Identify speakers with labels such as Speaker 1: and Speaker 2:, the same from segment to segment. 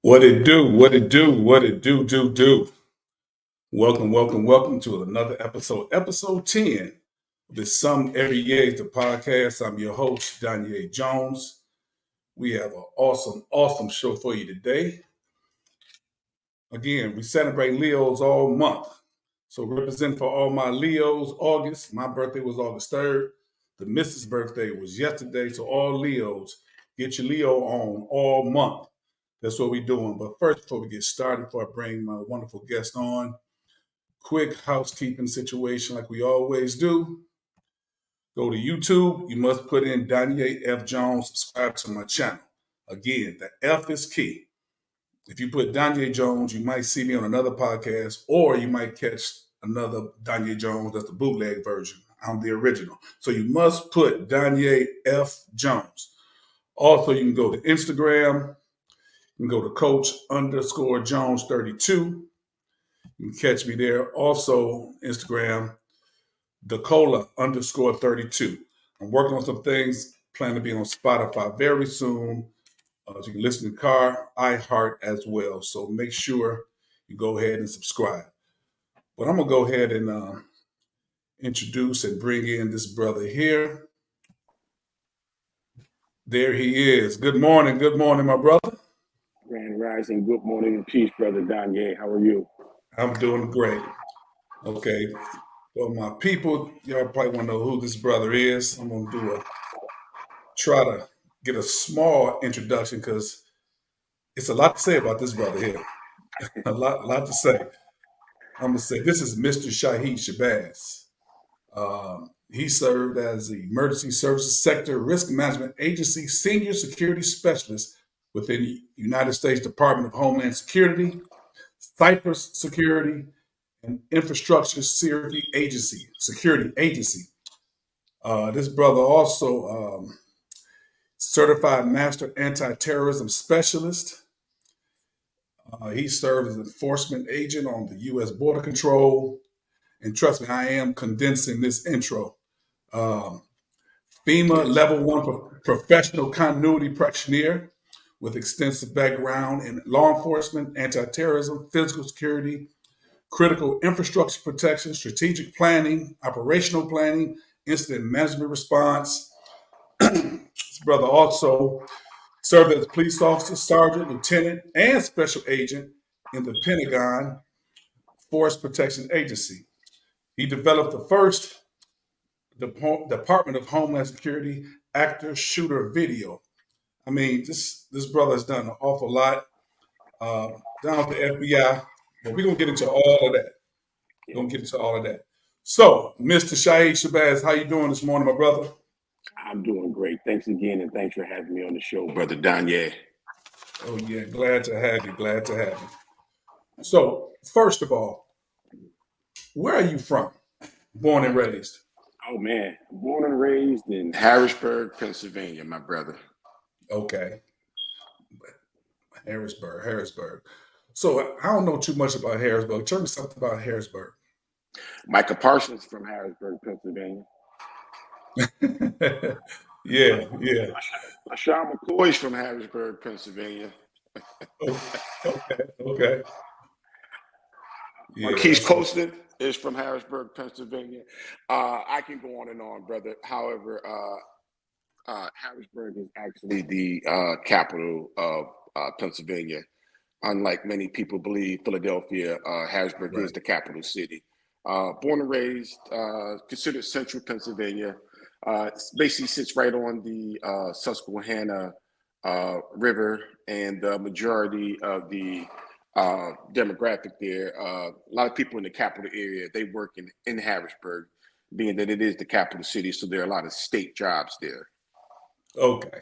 Speaker 1: What it do? What it do? What it do? Welcome to another episode 10 of the Some Every Year is the podcast. I'm your host, Danye Jones. We have an awesome show for you today. Again, we celebrate Leos all month. So represent for all my Leos, August. My birthday was August 3rd. The Mrs. birthday was yesterday. So all Leos, get your Leo on all month. That's what we're doing. But first, before we get started, before I bring my wonderful guest on, quick housekeeping situation like we always do. Go to YouTube. You must put in Danye F. Jones. Subscribe to my channel. Again, the F is key. If you put Danye Jones, you might see me on another podcast, or you might catch another Danye Jones. That's the bootleg version. I'm the original. So you must put Danye F. Jones. Also, you can go to Instagram. You can go to Coach_Jones32. You can catch me there. Also, Instagram, Dacola_32. I'm working on some things, plan to be on Spotify very soon. You can listen in the car, iHeart as well. So make sure you go ahead and subscribe. But I'm going to go ahead and introduce and bring in this brother here. There he is. Good morning, my brother.
Speaker 2: Grand Rising, good morning and peace, Brother Danye. How are you?
Speaker 1: I'm doing great. Okay. Well, my people, y'all probably want to know who this brother is. I'm going to try to get a small introduction because it's a lot to say about this brother here. a lot to say. I'm going to say this is Mr. Shahid Shabazz. He served as the Emergency Services Sector Risk Management Agency Senior Security Specialist within the United States Department of Homeland Security, Cyprus Security, and Infrastructure Security Agency. This brother also certified master anti-terrorism specialist. He served as an enforcement agent on the U.S. Border Control. And trust me, I am condensing this intro. FEMA Level 1 professional continuity practitioner with extensive background in law enforcement, anti-terrorism, physical security, critical infrastructure protection, strategic planning, operational planning, incident management response. This brother also served as a police officer, sergeant, lieutenant, and special agent in the Pentagon Force Protection Agency. He developed the first Department of Homeland Security actor shooter video. I mean, this brother has done an awful lot down at the FBI, but we're gonna get into all of that. So, Mr. Shahid Shabazz, how you doing this morning, my brother?
Speaker 2: I'm doing great. Thanks again, and thanks for having me on the show, Brother Danye.
Speaker 1: Oh yeah, glad to have you. So, first of all, where are you from? Born and raised?
Speaker 2: Oh man, born and raised in Harrisburg, Pennsylvania, my brother.
Speaker 1: Okay. Harrisburg. So I don't know too much about Harrisburg. Tell me something about Harrisburg.
Speaker 2: Micah Parsons from Harrisburg, Pennsylvania.
Speaker 1: yeah.
Speaker 2: LaShawn McCoy's from Harrisburg, Pennsylvania.
Speaker 1: Okay.
Speaker 2: Yeah, Marquise Colston is from Harrisburg, Pennsylvania. I can go on and on, brother. However, Harrisburg is actually the capital of Pennsylvania. Unlike many people believe, Philadelphia, Harrisburg is the capital city. Born and raised, considered central Pennsylvania. Basically sits right on the Susquehanna River, and the majority of the demographic there, a lot of people in the capital area, they work in Harrisburg, being that it is the capital city, so there are a lot of state jobs there.
Speaker 1: Okay,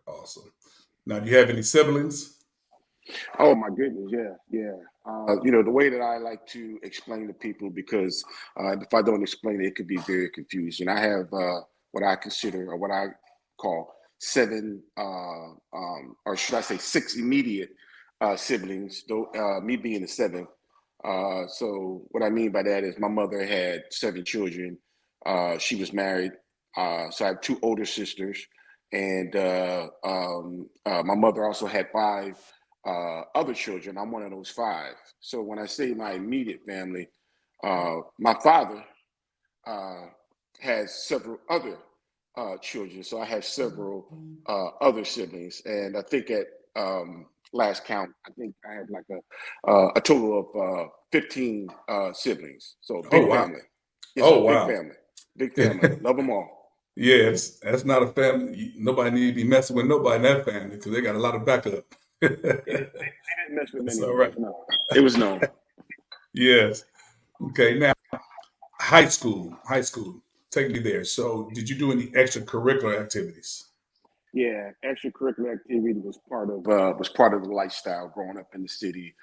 Speaker 1: awesome. Now, do you have any siblings?
Speaker 2: Oh my goodness, yeah. The way that I like to explain to people, because if I don't explain it, it could be very confusing. I have what I consider, or what I call seven, or should I say six immediate siblings, though me being the seventh. So what I mean by that is my mother had seven children. She was married. So I have two older sisters, and my mother also had five other children. I'm one of those five. So when I say my immediate family, my father uh, has several other children. So I have several other siblings, and I think at last count, I think I had like a total of 15 siblings. So
Speaker 1: Oh
Speaker 2: big
Speaker 1: wow.
Speaker 2: family. Yes, sir.
Speaker 1: Oh
Speaker 2: Big
Speaker 1: wow.
Speaker 2: family. Big family. Love them all.
Speaker 1: Yes, that's not a family. Nobody need to be messing with nobody in that family because they got a lot of backup.
Speaker 2: They didn't mess with
Speaker 1: That's
Speaker 2: many
Speaker 1: all
Speaker 2: of
Speaker 1: right.
Speaker 2: us. No, it was known.
Speaker 1: Yes. Okay. Now, high school. High school. Take me there. So, did you do any extracurricular activities?
Speaker 2: Yeah, extracurricular activity was part of the lifestyle growing up in the city.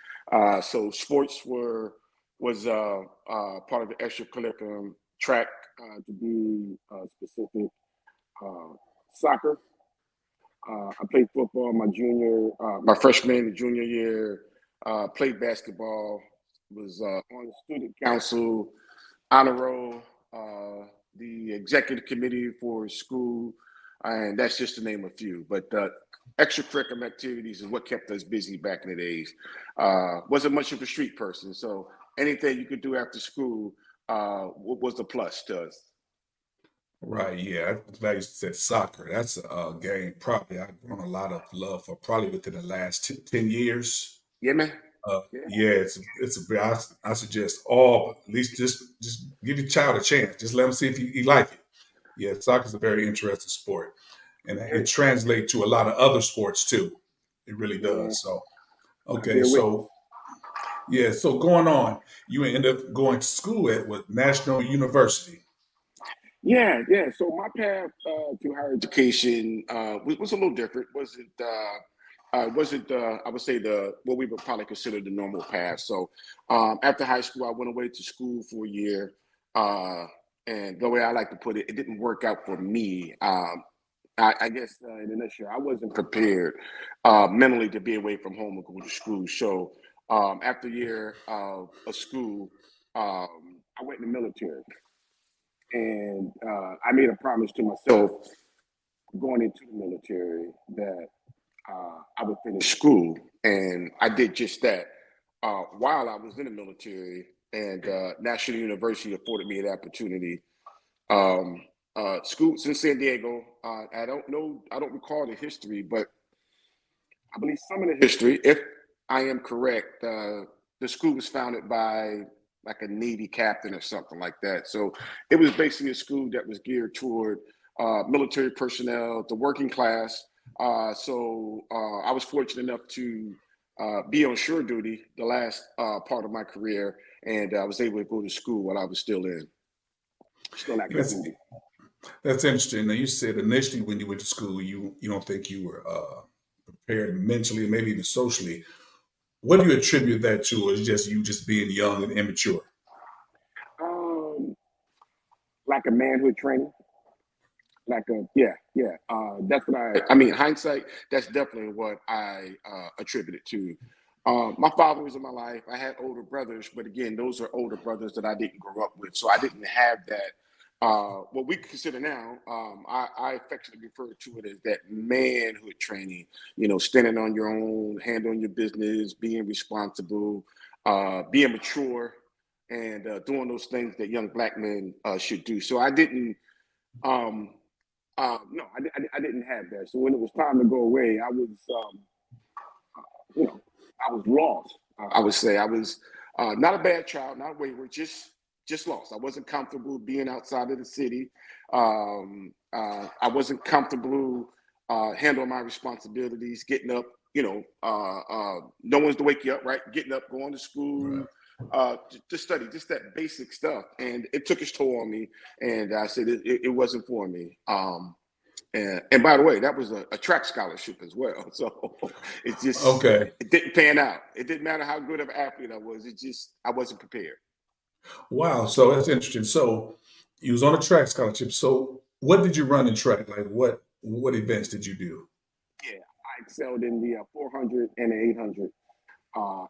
Speaker 2: So sports were was part of the extracurriculum. Track, to be specific, uh, soccer. I played football my freshman and junior year. Played basketball. Was on the student council, honor roll, the executive committee for school, and that's just to name a few. But extracurricular activities is what kept us busy back in the days. Wasn't much of a street person, so anything you could do after school was a plus to us.
Speaker 1: Right. Yeah. I'm glad you said soccer. That's a game probably I've grown a lot of love for probably within the last 10 years.
Speaker 2: Yeah, man. Yeah,
Speaker 1: Yeah, I suggest all, at least just give your child a chance. Just let him see if he like it. Yeah, soccer is a very interesting sport, and it
Speaker 2: very.
Speaker 1: translates to a lot of other sports too. It really
Speaker 2: Yeah,
Speaker 1: does. So,
Speaker 2: I
Speaker 1: okay,
Speaker 2: bear witness.
Speaker 1: so yeah, so going on, you end up going to school at what National University.
Speaker 2: Yeah, yeah. So my path to higher education was a little different. Wasn't I would say the what we would probably consider the normal path. So after high school, I went away to school for a year, uh, and the way I like to put it, it didn't work out for me. I guess in a nutshell, I wasn't prepared mentally to be away from home and go to school. So after a year of school, I went in the military. And I made a promise to myself going into the military that I would finish school. And I did just that while I was in the military. And National University afforded me the opportunity. Um, Schools in San Diego. I don't recall the history, but I believe some of the history, if I am correct, the school was founded by like a Navy captain or something like that. So it was basically a school that was geared toward military personnel, the working class. I was fortunate enough to be on shore duty the last part of my career, and I was able to go to school while I was still active
Speaker 1: That's
Speaker 2: duty.
Speaker 1: that's interesting. Now you said initially when you went to school, you don't think you were prepared mentally, maybe even socially. What do you attribute that to, or is just you just being young and immature?
Speaker 2: Um, like a manhood training. Like a yeah, yeah. That's what I mean. Hindsight. That's definitely what I attribute it to. My father was in my life. I had older brothers, but again, those are older brothers that I didn't grow up with, so I didn't have that. What we consider now, I affectionately refer to it as that manhood training. You know, standing on your own, handling your business, being responsible, being mature, and doing those things that young black men should do. So I didn't. Um, no, I didn't have that. So when it was time to go away, you know, I was lost. I would say I was not a bad child, not wayward, just lost. I wasn't comfortable being outside of the city. I wasn't comfortable handling my responsibilities, getting up. No one's to wake you up, right? Getting up, going to
Speaker 1: Right.
Speaker 2: school, to study, just that basic stuff. And it took its toll on me. And I said it wasn't for me. And by the way, that was a track scholarship as well. So it's just
Speaker 1: Okay.
Speaker 2: it didn't pan out. It didn't matter how good of an athlete I was. It just I wasn't prepared.
Speaker 1: Wow. So that's interesting. So you was on a track scholarship. So what did you run in track? Like what events did you do?
Speaker 2: Yeah, I excelled in the 400 and the 800,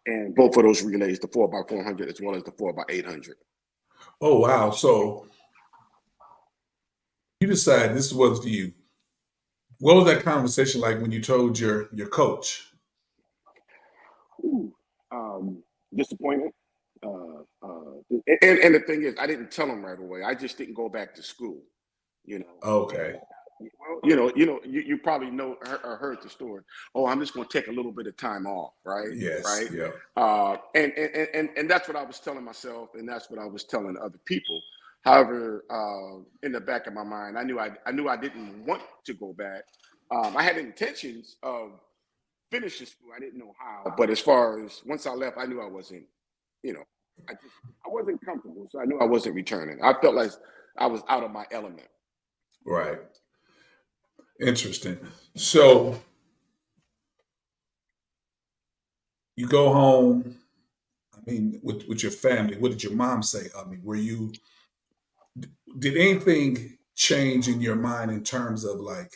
Speaker 2: and both of those relays, the 4x400 as well as the 4x800.
Speaker 1: Oh wow. So you decided this was for you. What was that conversation like when you told your coach?
Speaker 2: Ooh, disappointed. And the thing is, I didn't tell him right away. I just didn't go back to school. You know,
Speaker 1: Okay.
Speaker 2: well, you probably know or heard the story. Oh, I'm just going to take a little bit of time off, right?
Speaker 1: Yes.
Speaker 2: Right.
Speaker 1: Yeah.
Speaker 2: And that's what I was telling myself, and that's what I was telling other people. However, in the back of my mind, I knew I didn't want to go back. I had intentions of finishing school. I didn't know how, but as far as once I left, I knew I wasn't. You know, I wasn't comfortable, so I knew I wasn't returning. I felt like I was out of my element.
Speaker 1: Right. Interesting. So you go home. I mean, with your family. What did your mom say? I mean, did anything change in your mind in terms of like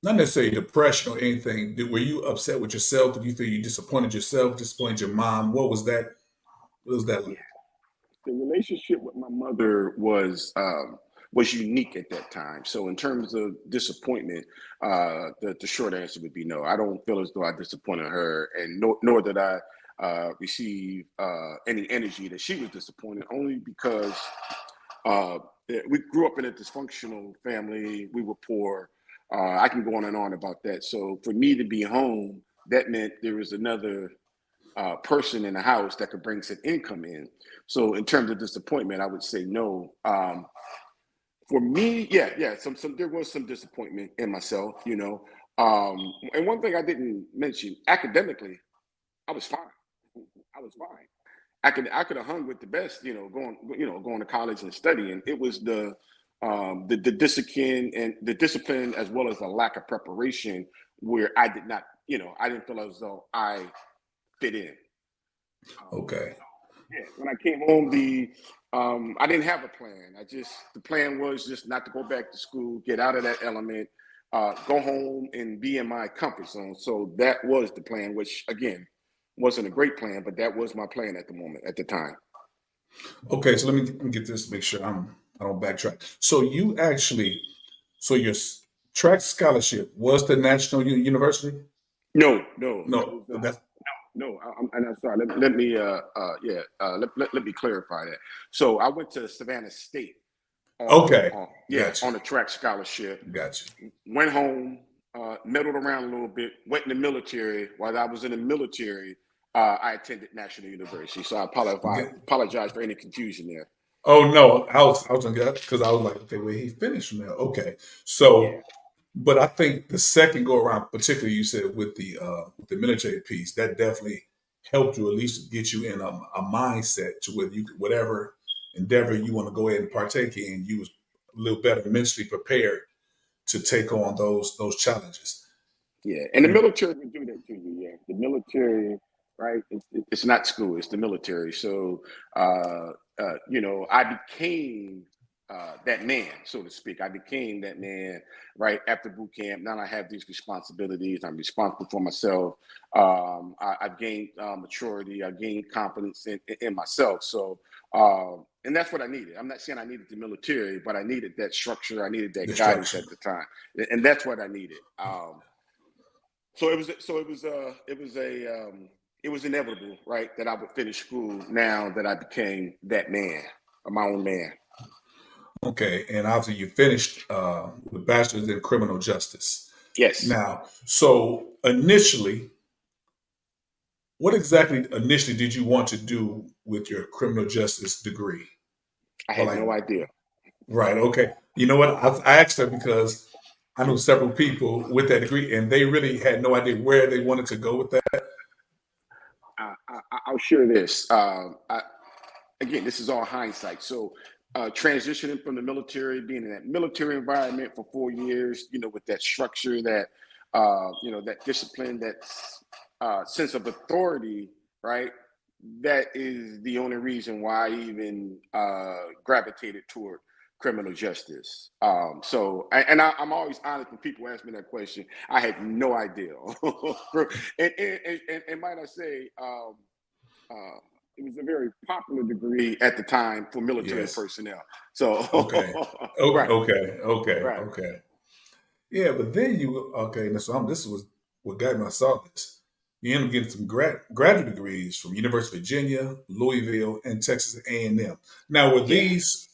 Speaker 1: not necessarily depression or anything? Were you upset with yourself? Did you feel you disappointed yourself, disappointed your mom? What was that? What was that
Speaker 2: Yeah,
Speaker 1: like?
Speaker 2: the relationship with my mother was unique at that time. So in terms of disappointment, the short answer would be no. I don't feel as though I disappointed her, and nor did I receive any energy that she was disappointed. Only because uh, we grew up in a dysfunctional family. We were poor. I can go on and on about that. So for me to be home, that meant there was another person in the house that could bring some income in. So in terms of disappointment, I would say no. For me, yeah, some there was some disappointment in myself, you know. And one thing I didn't mention, academically, I was fine. I was fine. I could have hung with the best, going to college and studying. It was the discipline and the discipline as well as the lack of preparation where I did not, I didn't feel as though I fit in.
Speaker 1: Okay.
Speaker 2: So yeah, when I came home, the I didn't have a plan. The plan was just not to go back to school, get out of that element, go home and be in my comfort zone. So that was the plan, which again wasn't a great plan, but that was my plan at the moment, at the time.
Speaker 1: Okay. So let me get this. Make sure I don't backtrack. So you actually, so your track scholarship was the National University?
Speaker 2: No, no, it
Speaker 1: No,
Speaker 2: was
Speaker 1: that's
Speaker 2: no. And I'm sorry. Let me let me clarify that. So I went to Savannah State
Speaker 1: okay. Gotcha.
Speaker 2: on a track scholarship.
Speaker 1: Gotcha.
Speaker 2: Went home, meddled around a little bit, went in the military. While I was in the military, I attended National University. So apologize for any confusion there.
Speaker 1: Oh no, I was gonna get because I was like, okay, wait, he finished from there. Okay,
Speaker 2: Yeah,
Speaker 1: so but I think the second go around, particularly you said with the military piece, that definitely helped you at least get you in a mindset to where you could whatever endeavor you want to go ahead and partake in, you was a little better mentally prepared to take on those challenges.
Speaker 2: yeah. And the military would do that to you. Yeah, the military, right? It's not school; it's the military. So, I became that man, so to speak. I became that man right after boot camp. Now I have these responsibilities. I'm responsible for myself. I've gained maturity. I've gained confidence in myself. So, and that's what I needed. I'm not saying I needed the military, but I needed that structure. I needed that guidance
Speaker 1: Destruction.
Speaker 2: at the time, and that's what I needed. It was inevitable, right, that I would finish school now that I became that man, my own man.
Speaker 1: Okay, and obviously you finished with bachelor's in criminal justice.
Speaker 2: Yes,
Speaker 1: Now, so initially, what exactly initially did you want to do with your criminal justice degree?
Speaker 2: I
Speaker 1: Or
Speaker 2: had
Speaker 1: like,
Speaker 2: no idea.
Speaker 1: right, okay. You know what? I asked her because I knew several people with that degree and they really had no idea where they wanted to go with that.
Speaker 2: I'll share this. Again, this is all hindsight. So, transitioning from the military, being in that military environment for 4 years, with that structure, that discipline, that sense of authority, right? That is the only reason why I even gravitated toward criminal justice. I'm always honest when people ask me that question. I had no idea. And might I say, uh, it was a very popular degree at the time for military
Speaker 1: Yes.
Speaker 2: personnel. So,
Speaker 1: Okay.
Speaker 2: right, right.
Speaker 1: Okay. Yeah, but then you okay, so this was what got me. I saw this. You end up getting some graduate degrees from University of Virginia, Louisville, and Texas A&M. Now, were
Speaker 2: Yeah.
Speaker 1: these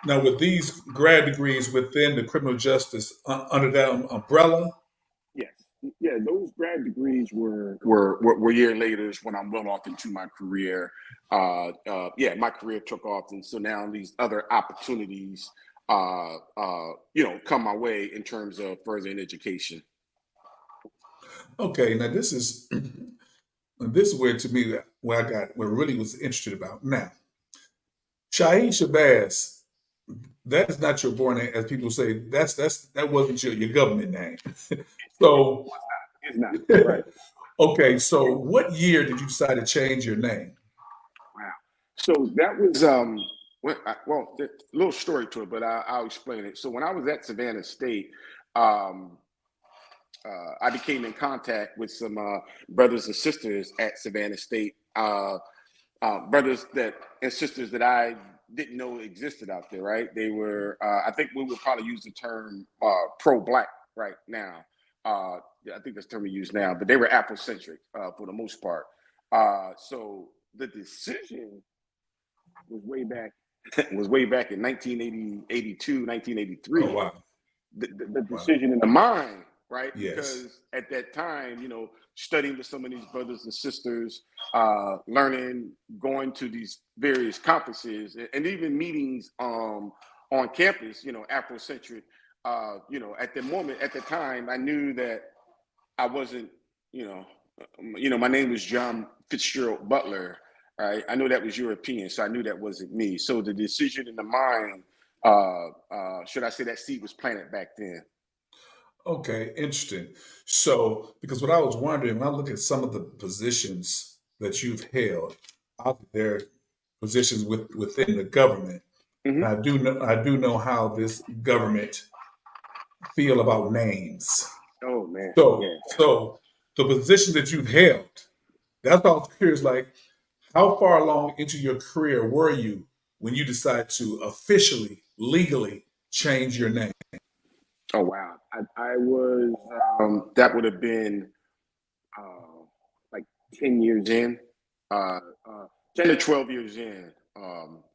Speaker 1: now were these grad degrees within the criminal justice under that umbrella?
Speaker 2: Yes. Yeah, those grad degrees were year later when I'm well off into my career. Yeah, my career took off, and so now these other opportunities, come my way in terms of further in education.
Speaker 1: Okay, now this is where to me where I really was interested about. Now, Shahid Shabazz, that is not your born name, as people say. That wasn't your government name. So,
Speaker 2: It's not right.
Speaker 1: okay, so what year did you decide to change your name?
Speaker 2: Wow. So that was well, there's a little story to it, but I'll explain it. So when I was at Savannah State, um, I became in contact with some brothers and sisters at Savannah State, brothers that and sisters that I didn't know existed out there. Right? They were. I think we would probably use the term pro-black right now. Yeah, I think that's the term we use now, but they were Afrocentric for the most part. So the decision was way back was way back in 1980, 82,
Speaker 1: Oh
Speaker 2: 1983.
Speaker 1: wow,
Speaker 2: The
Speaker 1: wow,
Speaker 2: decision in the mind, right?
Speaker 1: yes.
Speaker 2: Because at that time, studying with some of these brothers and sisters, learning, going to these various conferences and even meetings on campus, Afrocentric. At the moment, at the time, I knew that I wasn't, you know, my name was John Fitzgerald Butler, right? I know that was European, so I knew that wasn't me. So the decision in the mind, should I say, that seed was planted back then.
Speaker 1: Okay, interesting. So, because what I was wondering when I look at some of the positions that you've held, out there, positions within the government, and
Speaker 2: Hmm.
Speaker 1: I do know how this government feel about names.
Speaker 2: Oh man,
Speaker 1: So,
Speaker 2: yeah.
Speaker 1: so the position that you've held, that's why I was curious. Like, how far along into your career were you when you decided to officially, legally change your name?
Speaker 2: Oh wow, I was that would have been uh, like 10 years in, uh, 10 to 12 years in.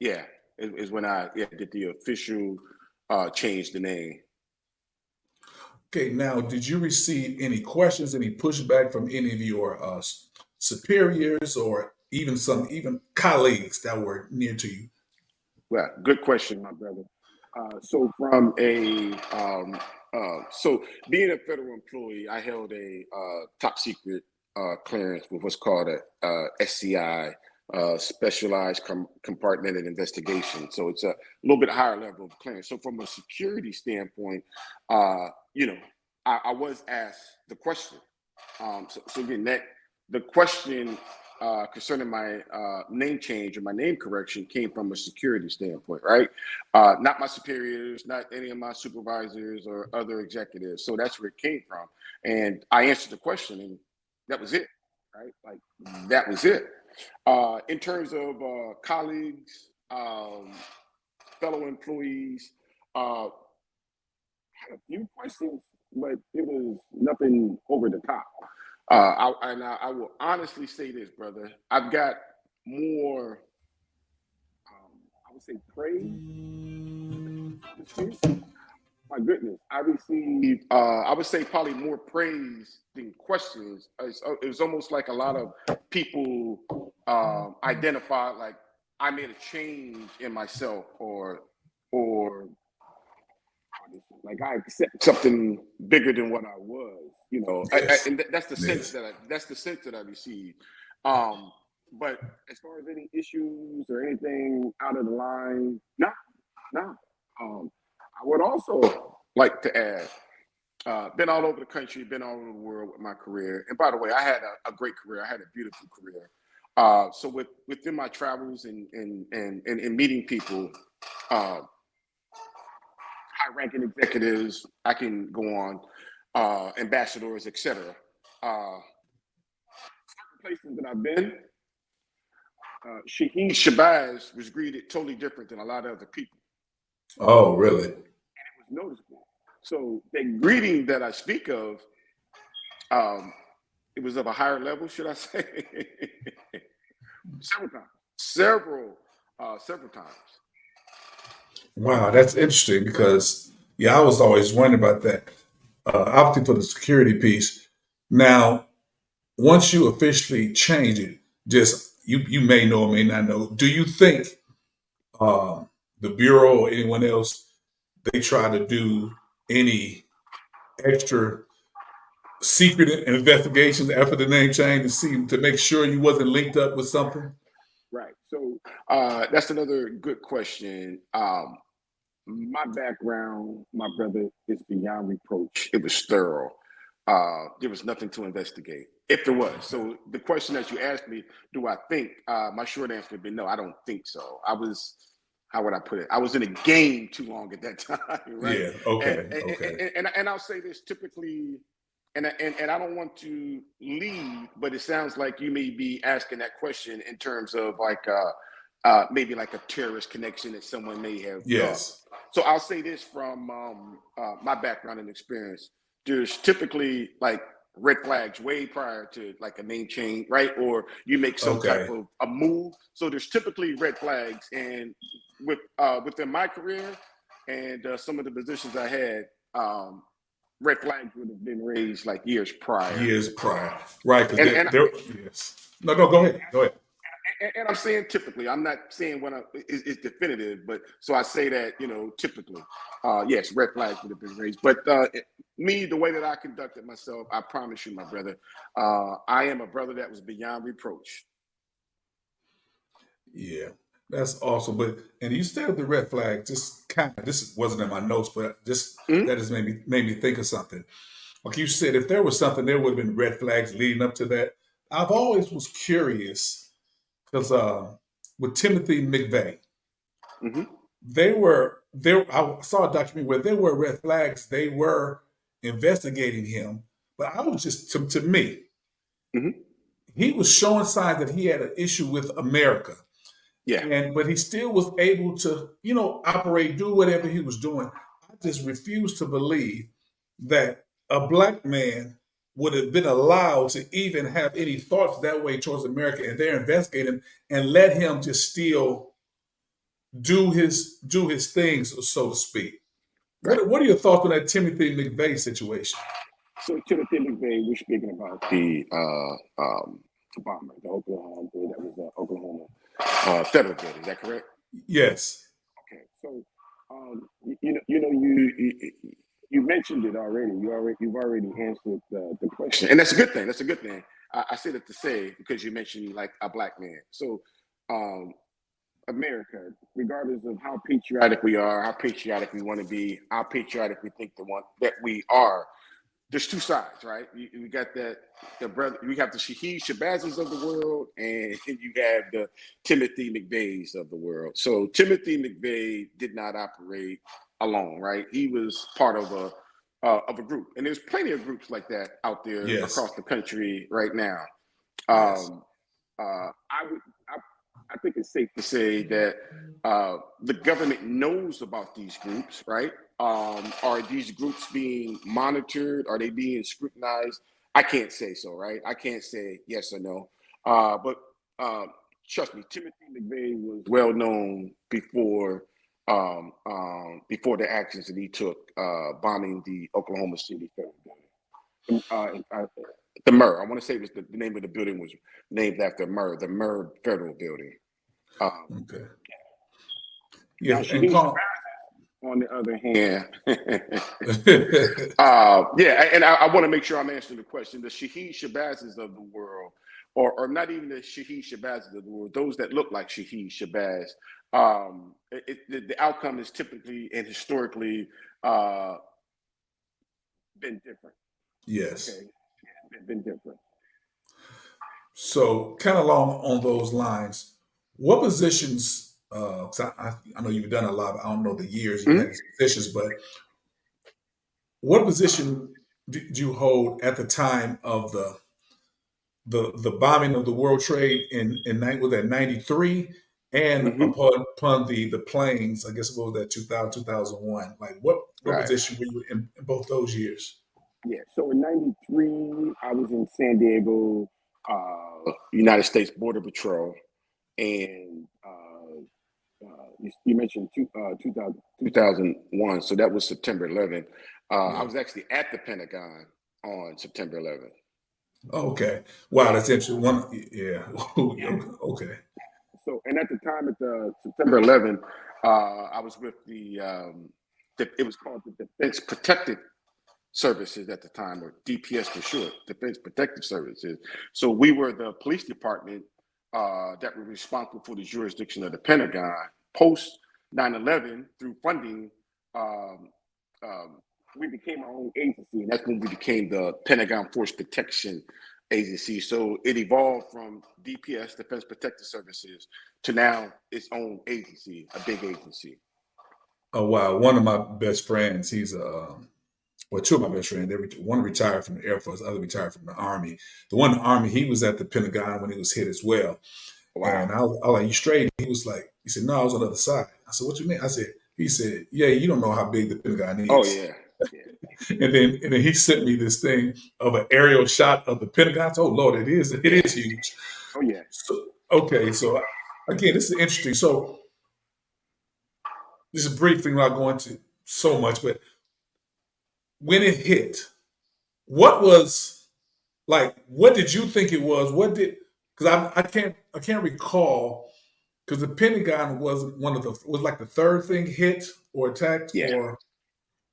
Speaker 2: Yeah, is when I did the official change the name.
Speaker 1: Okay, now, did you receive any questions, any pushback from any of your superiors, or even colleagues that were near to you?
Speaker 2: Well, good question, my brother. So from a so being a federal employee, I held a top secret clearance with what's called a SCI, specialized compartmented investigation. So it's a little bit higher level of clearance. So from a security standpoint, uh, you know, I was asked the question. So again, that the question concerning my name change or my name correction came from a security standpoint, right? Not my superiors, not any of my supervisors or other executives. So that's where it came from. And I answered the question, and that was it, right? Like, that was it. In terms of colleagues, fellow employees, uh, had a few questions, but it was nothing over the top. I will honestly say this, brother. I've got more, I would say, praise, so to speak. My goodness, I received, I would say, probably more praise than questions. It's almost like a lot of people identified like I made a change in myself, or like I accept something bigger than what I was,
Speaker 1: Yes,
Speaker 2: and that's the sense
Speaker 1: yes.
Speaker 2: that I received. Um, but as far as any issues or anything out of the line, no, no. I would also like to add, been all over the country, been all over the world with my career. And by the way, I had a great career. I had a beautiful career. So within my travels and meeting people, uh, high-ranking executives. I can go on, ambassadors, etc. Uh, Places that I've been, Shahid Shabazz was greeted totally different than a lot of other people.
Speaker 1: Oh, really?
Speaker 2: It was noticeable. So the greeting that I speak of, um, it was of a higher level, should I say? Several times, several times.
Speaker 1: Wow, that's interesting because yeah, I was always wondering about that. Obviously for the security piece. Now, once you officially change it, just you may know or may not know. Do you think the bureau or anyone else they try to do any extra secret investigations after the name change to see to make sure you wasn't linked up with something?
Speaker 2: Right. So that's another good question. My background, my brother, is beyond reproach. It was thorough. There was nothing to investigate, if there was. So the question that you asked me, do I think? My short answer would be no. I don't think so. I was, how would I put it? I was in a game too long at that time, right?
Speaker 1: Yeah.
Speaker 2: And
Speaker 1: Okay.
Speaker 2: and,
Speaker 1: Okay.
Speaker 2: and I'll say this typically, and I don't want to lead, but it sounds like you may be asking that question in terms of like maybe like a terrorist connection that someone may have done.
Speaker 1: Yes.
Speaker 2: So I'll say this from my background and experience. There's typically like red flags way prior to like a name change, right? Or you make some type
Speaker 1: Okay.
Speaker 2: of a move. So there's typically red flags. And within my career and some of the positions I had, red flags would have been raised like years prior.
Speaker 1: Years prior, right? Because
Speaker 2: And and
Speaker 1: there. Yes. No. No. Go ahead. Go ahead.
Speaker 2: and I'm saying typically. I'm not saying is definitive, but so I say that typically, yes, red flags would have been raised. But me, the way that I conducted myself, I promise you, my brother, I am a brother that was beyond reproach.
Speaker 1: Yeah, that's awesome. But and you said the red flag. Just kind of this wasn't in my notes, but just
Speaker 2: Mhm.
Speaker 1: that just made me think of something. Like you said, if there was something, there would have been red flags leading up to that. I've always was curious because with Timothy McVeigh,
Speaker 2: Mhm.
Speaker 1: they were there. I saw a documentary where there were red flags. They were investigating him, but I was just to me,
Speaker 2: Mhm.
Speaker 1: he was showing signs that he had an issue with America.
Speaker 2: Yeah.
Speaker 1: And but he still was able to, operate, do whatever he was doing. I just refuse to believe that a black man would have been allowed to even have any thoughts that way towards America, and they're investigating and let him just still do his things, so to speak.
Speaker 2: Right.
Speaker 1: What are your thoughts on that Timothy McVeigh situation?
Speaker 2: So Timothy McVeigh, we're speaking about the bomber, the Oklahoma, that was Oklahoma federal building. Is that correct?
Speaker 1: Yes.
Speaker 2: Okay, so you mentioned it already. You've already answered the question, and that's a good thing. That's a good thing. I said it to say because you mentioned like a black man. So, um, America, regardless of how patriotic we are, how patriotic we want to be, how patriotic we think the one that we are, there's two sides, right? You got the brother, you have the Shahid Shabazzes of the world, and you have the Timothy McVeighs of the world. So Timothy McVeigh did not operate alone, right? He was part of a group, and there's plenty of groups like that out there
Speaker 1: Yes.
Speaker 2: across the country right now.
Speaker 1: Yes.
Speaker 2: Um, I would, I think it's safe to say that the government knows about these groups, right? Are these groups being monitored? Are they being scrutinized? I can't say so, right? I can't say yes or no. But trust me, Timothy McVeigh was well known before the actions that he took bombing the Oklahoma City Federal Building. The Murr. I want to say it was the name of the building was named after Murr, the Murr Federal Building. Um,
Speaker 1: Okay.
Speaker 2: Now,
Speaker 1: Yes. And
Speaker 2: Shahid
Speaker 1: Carl.
Speaker 2: Shabazz, on the other hand, yeah, and I want to make sure I'm answering the question. The Shahid Shabazzes of the world, or not even the Shahid Shabazzes of the world, those that look like Shahid Shabazz, the outcome is typically and historically uh, been different.
Speaker 1: Yes.
Speaker 2: Okay, been different.
Speaker 1: So, kind of along on those lines, what positions? 'Cause I know you've done a lot. I don't know the years you've had
Speaker 2: Mhm.
Speaker 1: these positions, but what position did you hold at the time of the bombing of the World Trade was that 93, and
Speaker 2: Mhm.
Speaker 1: upon the planes? I guess what was that 2000 2001? Like what
Speaker 2: Right.
Speaker 1: position were you in both those years?
Speaker 2: Yeah. So in '93, I was in San Diego, United States Border Patrol, and you mentioned 2001, so that was September 11th. I
Speaker 1: Yeah.
Speaker 2: was actually at the Pentagon on September 11th.
Speaker 1: Okay. Wow,
Speaker 2: Yeah.
Speaker 1: that's interesting. One, yeah.
Speaker 2: Yeah.
Speaker 1: Okay.
Speaker 2: So, and at the time, at the September 11th, I was with it was called the Defense Protective Services at the time, or DPS for short, Defense Protective Services. So we were the police department that were responsible for the jurisdiction of the Pentagon. Post 9/11, through funding, um, um, we became our own agency, and that's when we became the Pentagon Force Protection Agency. So it evolved from DPS, Defense Protective Services, to now its own agency, a big agency.
Speaker 1: Oh wow. One of my best friends, he's well, two of my best friends. One retired from the Air Force, the other retired from the Army. The one in the Army, he was at the Pentagon when he was hit as well.
Speaker 2: Wow.
Speaker 1: And I was like, "You straight?" He was like, he said, "No, I was on the other side." I said, "What you mean?" I said, he said, "Yeah, you don't know how big the Pentagon
Speaker 2: Oh
Speaker 1: is."
Speaker 2: yeah. Yeah.
Speaker 1: And then he sent me this thing of an aerial shot of the Pentagon. I said, "Oh Lord, it
Speaker 2: Yeah.
Speaker 1: is huge."
Speaker 2: Oh yeah.
Speaker 1: So okay, so again, this is interesting. So this is a brief thing, not going to so much, but when it hit, what was like? What did you think it was? What did? Because I can't recall, because the Pentagon was was like the third thing hit or attacked
Speaker 2: Yeah.
Speaker 1: or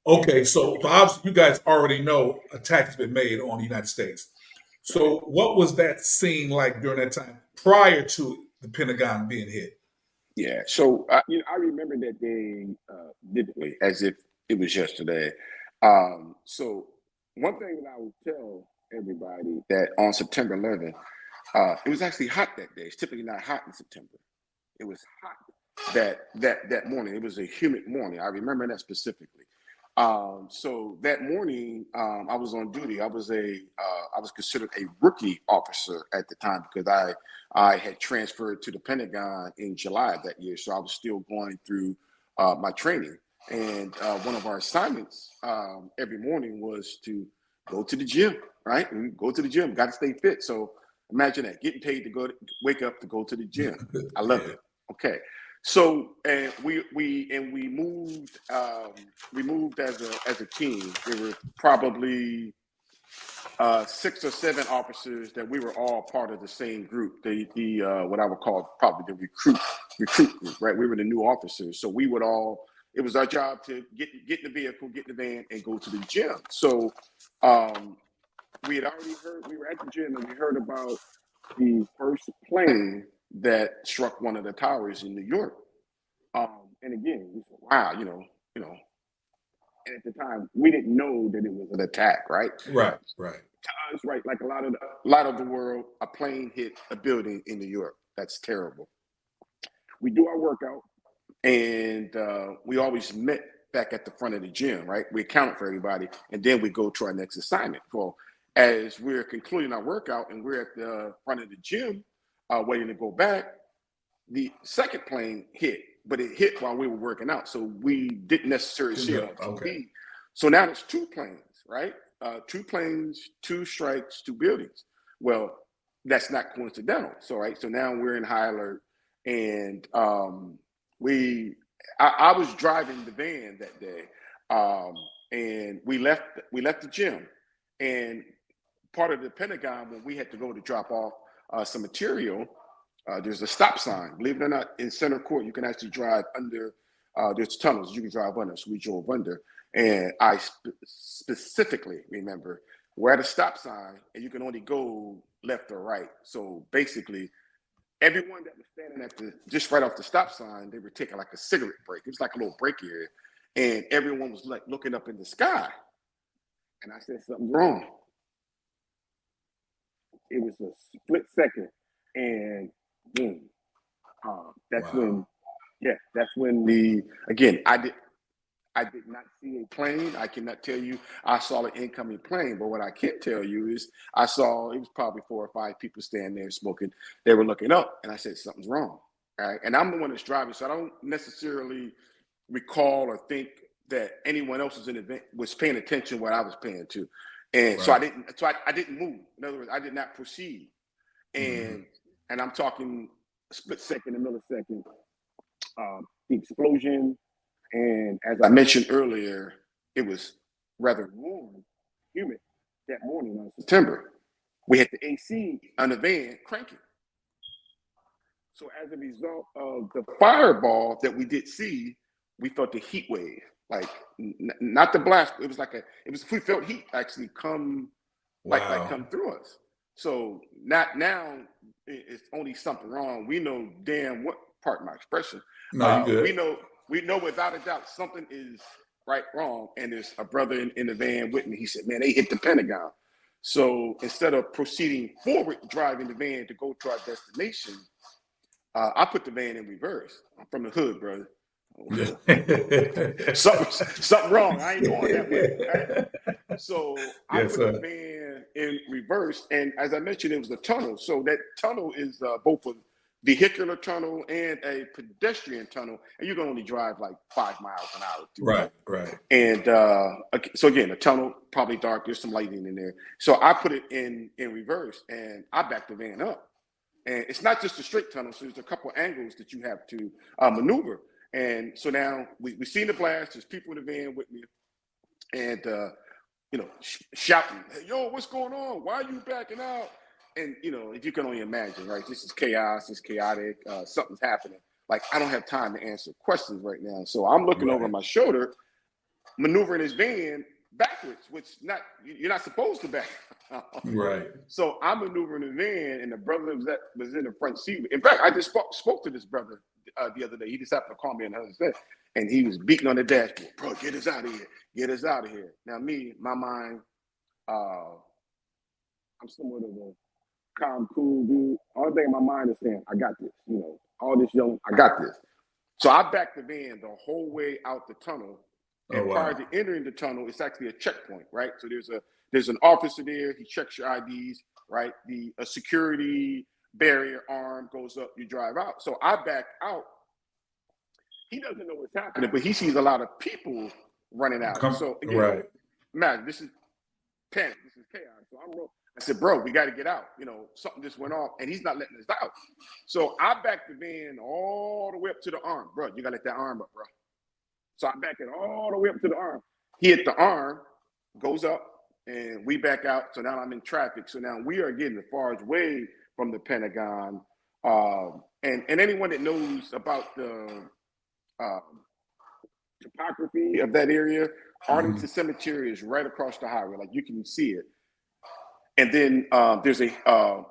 Speaker 2: Yeah.
Speaker 1: okay. So obviously you guys already know attack has been made on the United States.
Speaker 2: Right.
Speaker 1: So what was that scene like during that time prior to the Pentagon being hit?
Speaker 2: Yeah. So I remember that day vividly, as if it was yesterday. So one thing that I would tell everybody that on September 11th, it was actually hot that day. It's typically not hot in September. It was hot that morning. It was a humid morning. I remember that specifically. So that morning, I was on duty. I was considered a rookie officer at the time because I had transferred to the Pentagon in July of that year. So I was still going through my training. And one of our assignments every morning was to go to the gym, right? And go to the gym, got to stay fit. So imagine that, getting paid to wake up to go to the gym. I loved
Speaker 1: Yeah.
Speaker 2: it. Okay. So and we moved as a team. There were probably 6 or 7 officers that we were all part of the same group. The what I would call probably the recruit group, right? We were the new officers, so we would all. It was our job to get in the vehicle, get in the van, and go to the gym. So we had already heard. We were at the gym and we heard about the first plane that struck one of the towers in New York. And again, we said, "Wow, And at the time, we didn't know that it was an attack, right?
Speaker 1: Right. Right.
Speaker 2: To us, right, like a lot of the world, a plane hit a building in New York. That's terrible. We do our workout, and we always met back at the front of the gym, right? We accounted for everybody, and then we go to our next assignment. Well, as we're concluding our workout and we're at the front of the gym, waiting to go back, the second plane hit, but it hit while we were working out, so we didn't necessarily
Speaker 1: Didn't
Speaker 2: see it
Speaker 1: know.
Speaker 2: on
Speaker 1: Okay.
Speaker 2: TV. So now there's 2 planes, right? 2 planes, 2 strikes, 2 buildings. Well, that's not coincidental. So right, so now we're in high alert, and we, I was driving the van that day, um, and we left the gym, and part of the Pentagon when we had to go to drop off some material, there's a stop sign. Believe it or not, in center court, you can actually drive under. There's tunnels you can drive under. So we drove under, and I specifically remember we're at a stop sign, and you can only go left or right. So basically, everyone that was standing at the just right off the stop sign, they were taking like a cigarette break. It was like a little break area, and everyone was like looking up in the sky. And I said something's wrong. It was a split second, and boom. That's
Speaker 1: Wow.
Speaker 2: when, yeah, that's when the again. I did not see a plane. I cannot tell you I saw an incoming plane, but what I can tell you is I saw it was probably 4 or 5 people standing there smoking. They were looking up, and I said something's wrong. All right, and I'm the one that's driving, so I don't necessarily recall or think that anyone else was in the event was paying attention to what I was paying to. And so
Speaker 1: Right.
Speaker 2: I didn't move. In other words, I did not proceed.
Speaker 1: Mm-hmm.
Speaker 2: And I'm talking a split second, a millisecond, the explosion. And as I mentioned earlier, it was rather warm, humid that morning on September. We had the AC on the van cranking. So as a result of the fireball that we did see, we felt the heat wave, like not the blast. It was we felt heat actually come
Speaker 1: Wow.
Speaker 2: through us. So not now it's only something wrong. We know damn what, pardon my expression.
Speaker 1: No, you
Speaker 2: We
Speaker 1: good.
Speaker 2: know without a doubt something is wrong. And there's a brother in the van with me. He said, man, they hit the Pentagon. So instead of proceeding forward, driving the van to go to our destination, I put the van in reverse. I'm from the hood, brother. something wrong. I ain't going that way. Right? So I
Speaker 1: Yes,
Speaker 2: put the
Speaker 1: sir.
Speaker 2: van in reverse, and as I mentioned, it was a tunnel. So that tunnel is both a vehicular tunnel and a pedestrian tunnel, and you can only drive like 5 miles an hour through that.
Speaker 1: Right, right.
Speaker 2: And so again, a tunnel, probably dark. There's some lighting in there. So I put it in reverse, and I backed the van up. And it's not just a straight tunnel, so there's a couple angles that you have to maneuver. And so now we seen the blast. There's people in the van with me, and shouting, hey, "Yo, what's going on? Why are you backing out?" And if you can only imagine, right? This is chaos. It's chaotic. Something's happening. Like I don't have time to answer questions right now, so I'm looking over
Speaker 1: Right.
Speaker 2: my shoulder, maneuvering his van backwards, which you're not supposed to back.
Speaker 1: Right.
Speaker 2: So I'm maneuvering the van, and the brother was in the front seat. In fact, I just spoke to this brother the other day. He just happened to call me and understand, and he was beating on the dashboard. Bro, get us out of here! Get us out of here! Now, my mind, I'm somewhat of a calm, cool dude. Only thing in my mind is saying, I got this. All this yelling, I got this. So I backed the van the whole way out the tunnel.
Speaker 1: Oh,
Speaker 2: And prior
Speaker 1: wow.
Speaker 2: to entering the tunnel, it's actually a checkpoint, right? So there's an officer there. He checks your IDs, right? A security barrier arm goes up. You drive out. So I back out. He doesn't know what's happening, but he sees a lot of people running out. So again,
Speaker 1: Right.
Speaker 2: man, this is panic. This is chaos. So I said, bro, we got to get out. Something just went off, and he's not letting us out. So I backed the van all the way up to the arm, bro. You got to let that arm up, bro. So I back it all the way up to the arm. He hit the arm, goes up, and we back out. So now I'm in traffic. So now we are getting as far away from the Pentagon. And anyone that knows about the topography of that area, Arlington Cemetery is right across the highway. Like you can see it. And then there's a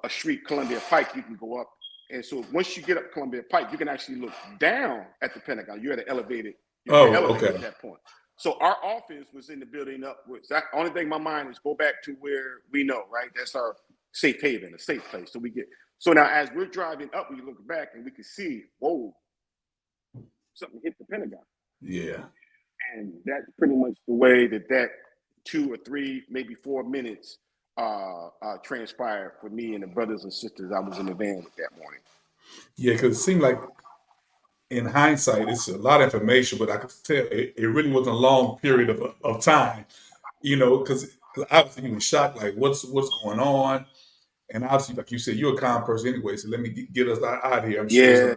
Speaker 2: street, Columbia Pike, you can go up. And so once you get up Columbia Pike, you can actually look down at the Pentagon. You're at an elevated. You're elevated at that point. So our office was in the building upwards. That only thing in my mind is go back to where we know, right? That's our safe haven, a safe place. So now as we're driving up, we look back and we can see, whoa, something hit the Pentagon.
Speaker 1: Yeah.
Speaker 2: And that's pretty much the way that 2 or 3, maybe 4 minutes transpired for me and the brothers and sisters I was in the van with that morning.
Speaker 1: Yeah, because it seemed like in hindsight, it's a lot of information, but I could tell it really wasn't a long period of time, because obviously you were shocked, like what's going on, and obviously, like you said, you're a calm person anyway, so let me get us out of here.
Speaker 2: Yeah.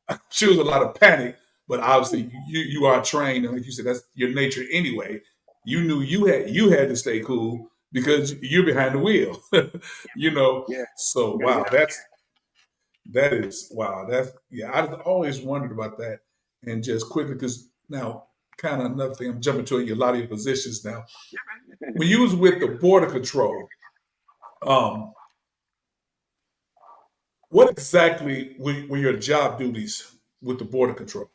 Speaker 1: I'm sure there's a lot of panic, but obviously you are trained, and like you said, that's your nature anyway. You knew you had to stay cool because you're behind the wheel,
Speaker 2: Yeah.
Speaker 1: So
Speaker 2: You gotta
Speaker 1: wow,
Speaker 2: get out of here.
Speaker 1: that is wow. That's yeah. I always wondered about that. And just quickly, because now, kind of another thing, I'm jumping to a lot of your positions now. When you was with the border control, um, what exactly were your job duties with the border control?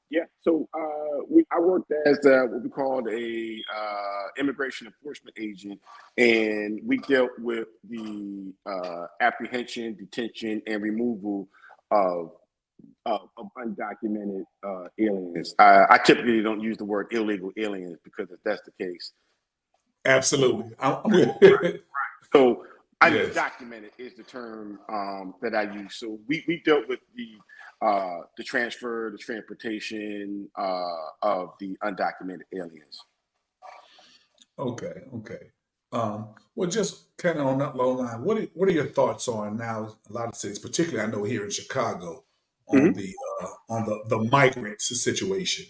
Speaker 2: Yeah. So I worked as what we called a immigration enforcement agent, and we dealt with the apprehension, detention, and removal of undocumented aliens. I typically don't use the word illegal aliens because if that's the case,
Speaker 1: Absolutely.
Speaker 2: so
Speaker 1: Yes.
Speaker 2: undocumented is the term that I use. So we dealt with the transfer, the transportation of the undocumented aliens.
Speaker 1: Okay. Okay. Well, just kind of on that low line, what are your thoughts on now? A lot of cities, particularly I know here in Chicago, on
Speaker 2: Mhm.
Speaker 1: the migrant situation,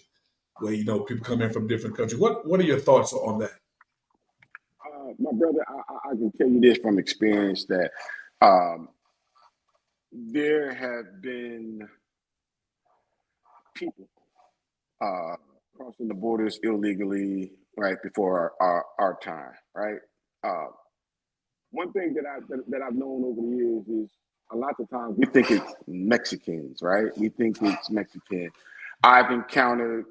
Speaker 1: where people come in from different countries. What are your thoughts on that?
Speaker 2: My brother, I can tell you this from experience that um, there have been people uh, crossing the borders illegally right before our time, right? Uh, One thing that I've known over the years is a lot of times we think it's Mexicans, right? We think it's Mexican. I've encountered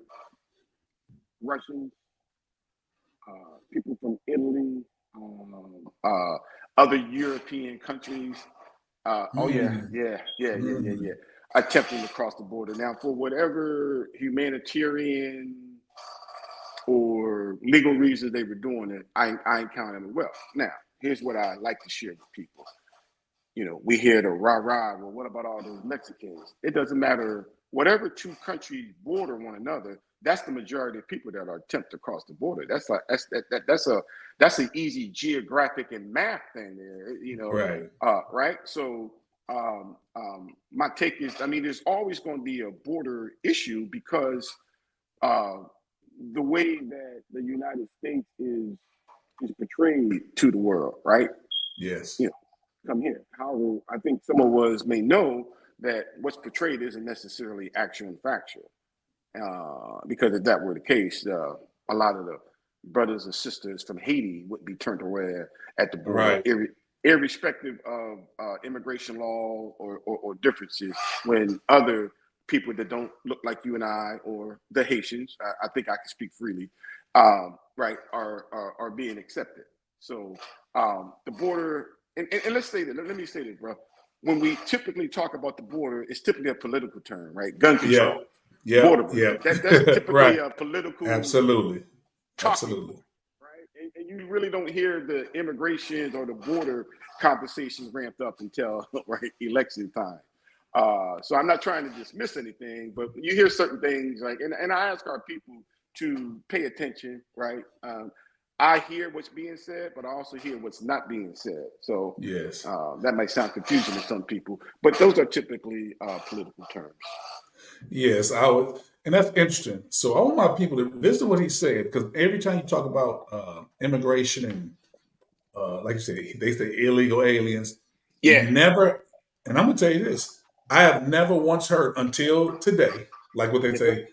Speaker 2: Russians, people from Italy, other European countries. Oh yeah,
Speaker 1: Mm,
Speaker 2: yeah.
Speaker 1: mm,
Speaker 2: Attempting to cross the border now for whatever humanitarian or legal reasons they were doing it. I encountered them well. Now, here's what I like to share with people. We hear the rah rah. Well, what about all those Mexicans? It doesn't matter. Whatever two countries border one another, that's the majority of people that are attempt to cross the border. That's an easy geographic and math thing there.
Speaker 1: right.
Speaker 2: Right? So my take is, I mean, there's always going to be a border issue because uh, the way that the United States is portrayed to the world, right?
Speaker 1: Yes.
Speaker 2: You know, come here. However, I think some of us may know that what's portrayed isn't necessarily actual and factual. Because if that were the case, a lot of the brothers and sisters from Haiti would be turned away at the border,
Speaker 1: Right.
Speaker 2: irrespective of immigration law or differences. When other people that don't look like you and I, or the Haitians, I think I can speak freely, right, are being accepted. So the border, and let's say that. Let me say this, bro. When we typically talk about the border, it's typically a political term, right? Gun
Speaker 1: Yep.
Speaker 2: control, border
Speaker 1: Yep.
Speaker 2: control.
Speaker 1: Yep.
Speaker 2: That's typically
Speaker 1: Right.
Speaker 2: a political
Speaker 1: Absolutely.
Speaker 2: talking point,
Speaker 1: Absolutely.
Speaker 2: right? And you really don't hear the immigration or the border conversations ramped up until right election time. So I'm not trying to dismiss anything, but you hear certain things like, and I ask our people to pay attention, right? I hear what's being said, but I also hear what's not being said. So
Speaker 1: Yes.
Speaker 2: that might sound confusing to some people, but those are typically political terms.
Speaker 1: Yes, I would, and that's interesting. So I want my people to listen to what he said, because every time you talk about immigration and like you said, they say illegal aliens, you
Speaker 2: Yeah.
Speaker 1: never, and I'm gonna tell you this, I have never once heard until today, like what they
Speaker 2: Yes, sir.
Speaker 1: say.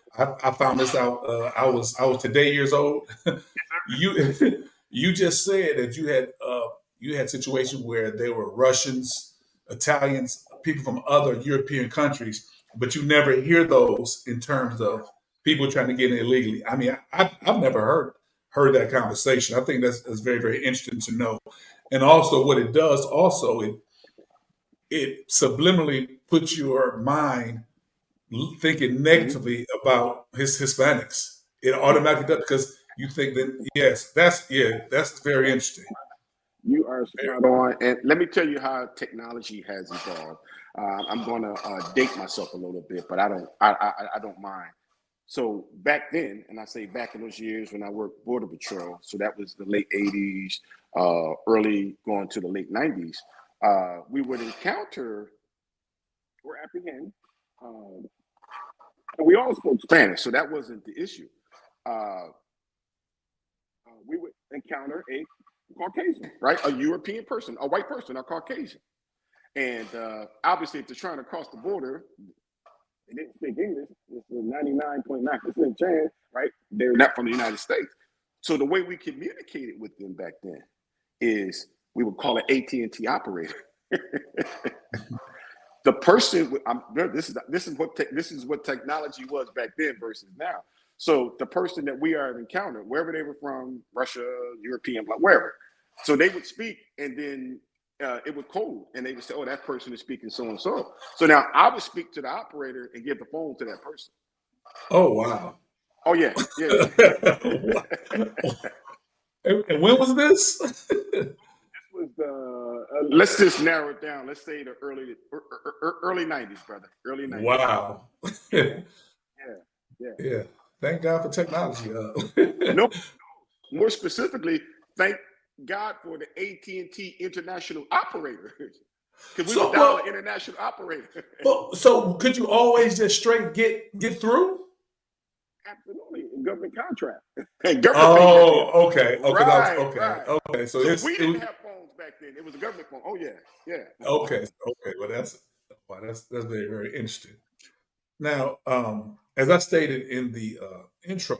Speaker 1: I found this out. I was today years old. You you just said that you had situations where there were Russians, Italians, people from other European countries, but you never hear those in terms of people trying to get in illegally. I mean, I've never heard that conversation. I think that's very, very interesting to know. And also, what it does also, it subliminally puts your mind thinking
Speaker 2: Mm-hmm.
Speaker 1: negatively about Hispanics. It automatically does, because you think that, yes, that's very interesting.
Speaker 2: You are
Speaker 1: Very,
Speaker 2: spot on. And let me tell you how technology has evolved. I'm going to date myself a little bit, but I don't mind. So back then, and I say back in those years when I worked Border Patrol, so that was the late 80s, early going to the late 90s, we would encounter or apprehend, um, and we all spoke Spanish, so that wasn't the issue. Uh, we would encounter a Caucasian, right? A European person, a white person, a Caucasian. And obviously, if they're trying to cross the border, they didn't speak English. It's a 99.9% chance, right? They're not from the United States. So the way we communicated with them back then is we would call an AT&T operator. The person, this is what technology was back then versus now. So the person that we are encountered, wherever they were from, Russia, European, wherever, so they would speak, and then it would code, and they would say, "Oh, that person is speaking so and so." So now I would speak to the operator and give the phone to that person.
Speaker 1: oh wow.
Speaker 2: Oh yeah, yeah.
Speaker 1: And when was this?
Speaker 2: This was the let's just narrow it down. Let's say the early 90s, brother. Early 90s.
Speaker 1: Wow.
Speaker 2: Yeah, yeah, yeah.
Speaker 1: Yeah. Thank God for technology.
Speaker 2: No, more specifically, thank God for the AT&T international operator because we
Speaker 1: So
Speaker 2: were down an international operator.
Speaker 1: so could you always just straight get through?
Speaker 2: Absolutely, government contract and government paid that bill.
Speaker 1: Oh, okay. Oh, because I was
Speaker 2: Right,
Speaker 1: okay.
Speaker 2: right.
Speaker 1: Okay. So
Speaker 2: So
Speaker 1: it's
Speaker 2: we
Speaker 1: it
Speaker 2: didn't
Speaker 1: was
Speaker 2: have phones back then. It was a government phone. Oh yeah, yeah.
Speaker 1: okay. Okay. Well, that's very very interesting. Now, as I stated in the intro,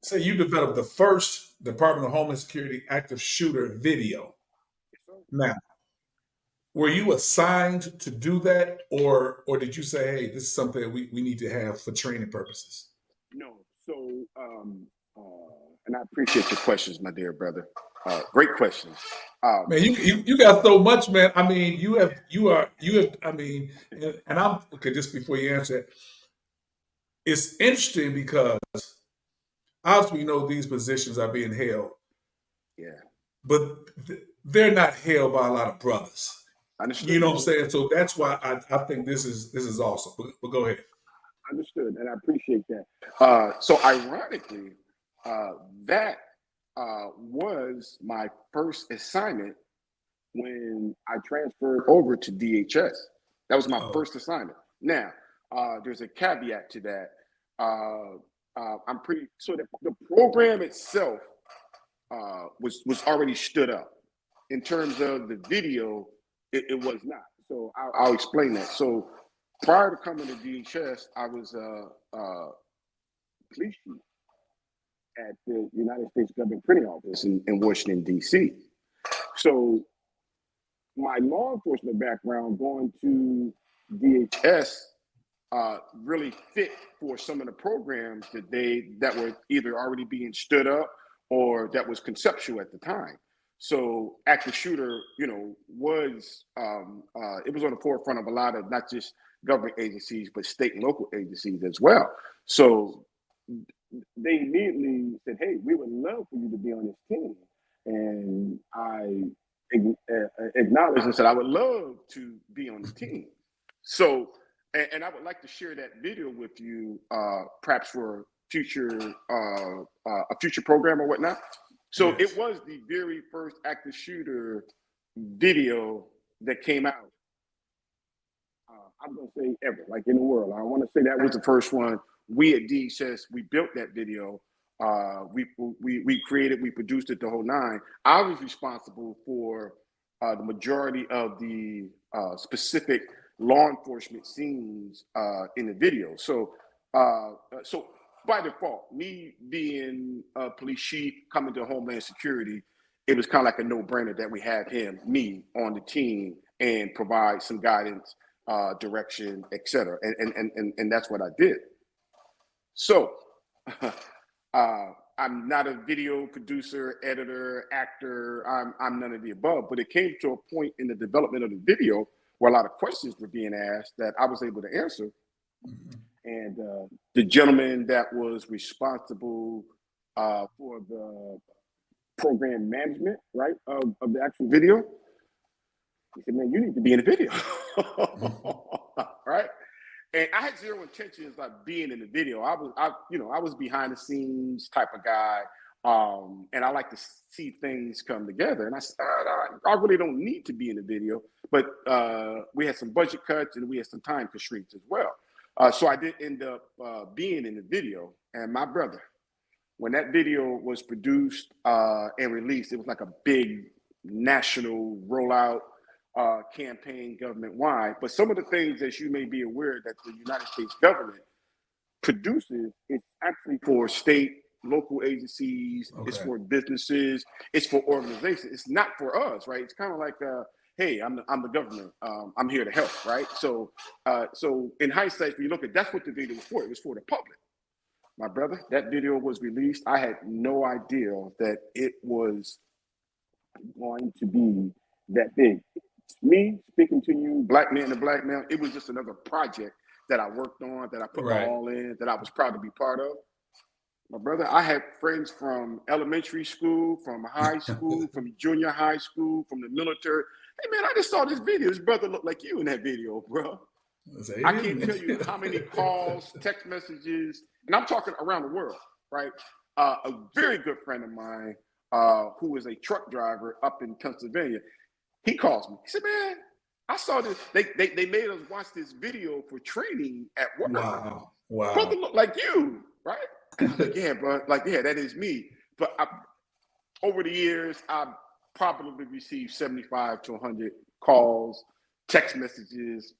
Speaker 1: say you developed the first Department of Homeland Security active shooter video.
Speaker 2: So,
Speaker 1: Now, were you assigned to do that, or did you say, hey, this is something that we need to have for training purposes?
Speaker 2: no. So, uh, and I appreciate your questions, my dear brother. Great questions. Um,
Speaker 1: Man, you got so much, man. I mean, you have. I mean, and I'm okay. Just before you answer it, it's interesting because obviously we know these positions are being held,
Speaker 2: yeah,
Speaker 1: but they're not held by a lot of brothers. You
Speaker 2: understood,
Speaker 1: know what I'm
Speaker 2: brother.
Speaker 1: saying? So that's why I think this is awesome. But go ahead.
Speaker 2: Understood, and I appreciate that. So, ironically, uh, that was my first assignment when I transferred over to DHS. That was my
Speaker 1: Oh,
Speaker 2: first assignment. Now, there's a caveat to that. I'm pretty so the program itself was already stood up. In terms of the video, it was not. So I'll explain that. So prior to coming to DHS, I was police chief at the United States Government Printing Office in Washington, D.C. So my law enforcement background going to DHS really fit for some of the programs that were either already being stood up or that was conceptual at the time. So active shooter, was it was on the forefront of a lot of not just government agencies but state and local agencies as well. So they immediately said, "Hey, we would love for you to be on this team," and I acknowledged and said, "I would love to be on the team." So, and I would like to share that video with you, perhaps for future a future program or whatnot. So it
Speaker 1: yes.
Speaker 2: was the very first active shooter video that came out. I'm gonna say ever, like in the world. I want to say that was the first one. We at DHS, we built that video. We created, we produced it, the whole nine. I was responsible for the majority of the specific law enforcement scenes in the video. So by default, me being a police chief coming to Homeland Security, it was kind of like a no-brainer that we have me on the team and provide some guidance, direction, etc. And that's what I did. So I'm not a video producer, editor, actor. I'm none of the above. But it came to a point in the development of the video where a lot of questions were being asked that I was able to answer.
Speaker 1: Mhm.
Speaker 2: And the gentleman that was responsible for the program management, right, of the actual video, he said, "Man, you need to be in the video." Right? And I had zero intentions of being in the video. I was behind the scenes type of guy, and I like to see things come together. And I said, I really don't need to be in the video, but we had some budget cuts and we had some time constraints as well. So I did end up being in the video. And my brother, when that video was produced and released, it was like a big national rollout campaign government wide. But some of the things that you may be aware that the United States government produces, it's actually for state, local agencies, it's
Speaker 1: Okay.
Speaker 2: for businesses, it's for organizations. It's not for us, right? It's kind of like, hey, I'm the government. I'm here to help, right? So in hindsight, when you look at that's what the video was for. It was for the public. My brother, that video was released. I had no idea that it was going to be that big. Me speaking to you, black man to black man, it was just another project that I worked on, that I put my
Speaker 1: Right.
Speaker 2: all in, that I was proud to be part of. My brother, I had friends from elementary school, from high school, from junior high school, from the military. Hey man, I just saw this video. This brother looked like you in that video, bro.
Speaker 1: Say
Speaker 2: I
Speaker 1: it
Speaker 2: can't tell you how many calls, text messages, and I'm talking around the world, right? A very good friend of mine who is a truck driver up in Pennsylvania. He calls me. He said, "Man, I saw this. They made us watch this video for training at work.
Speaker 1: Wow.
Speaker 2: Brother
Speaker 1: Wow.
Speaker 2: look like you, right?" And I was like, "Yeah, bro. Like, yeah, that is me." But over the years, I've probably received 75 to 100 calls, text messages,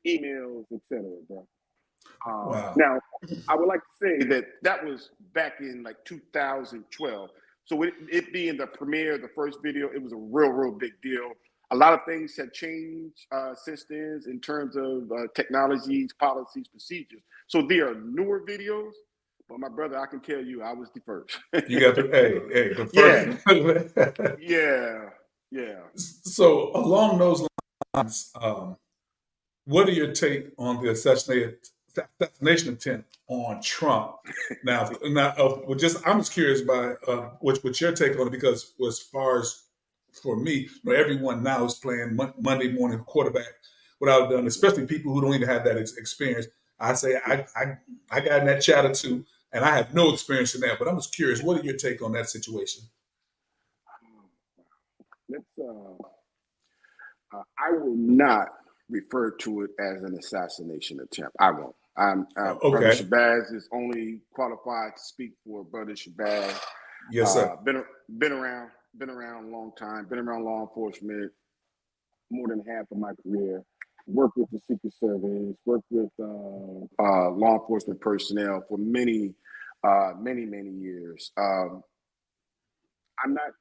Speaker 2: emails, etc., bro.
Speaker 1: Wow.
Speaker 2: Now, I would like to say that that was back in like 2012. So it being the premiere, the first video, it was a real big deal. A lot of things have changed since then in terms of technologies, policies, procedures. So there are newer videos, but my brother, I can tell you, I was the first.
Speaker 1: You got the the
Speaker 2: Yeah,
Speaker 1: first.
Speaker 2: yeah, yeah.
Speaker 1: So along those lines, what are your take on the assassination attempt on Trump? I'm just curious by what your take on it, because as far as for me, everyone now is playing Monday morning quarterback without done, especially people who don't even have that experience. I say I got in that chatter too, and I have no experience in that. But I'm just curious, what are your take on that situation?
Speaker 2: Let's. I will not refer to it as an assassination attempt. I won't. Brother
Speaker 1: Okay,
Speaker 2: Shabazz is only qualified to speak for Brother Shabazz.
Speaker 1: yes, sir.
Speaker 2: Been around a long time. Been around law enforcement more than half of my career. Worked with the Secret Service. Worked with law enforcement personnel for many years. I'm not.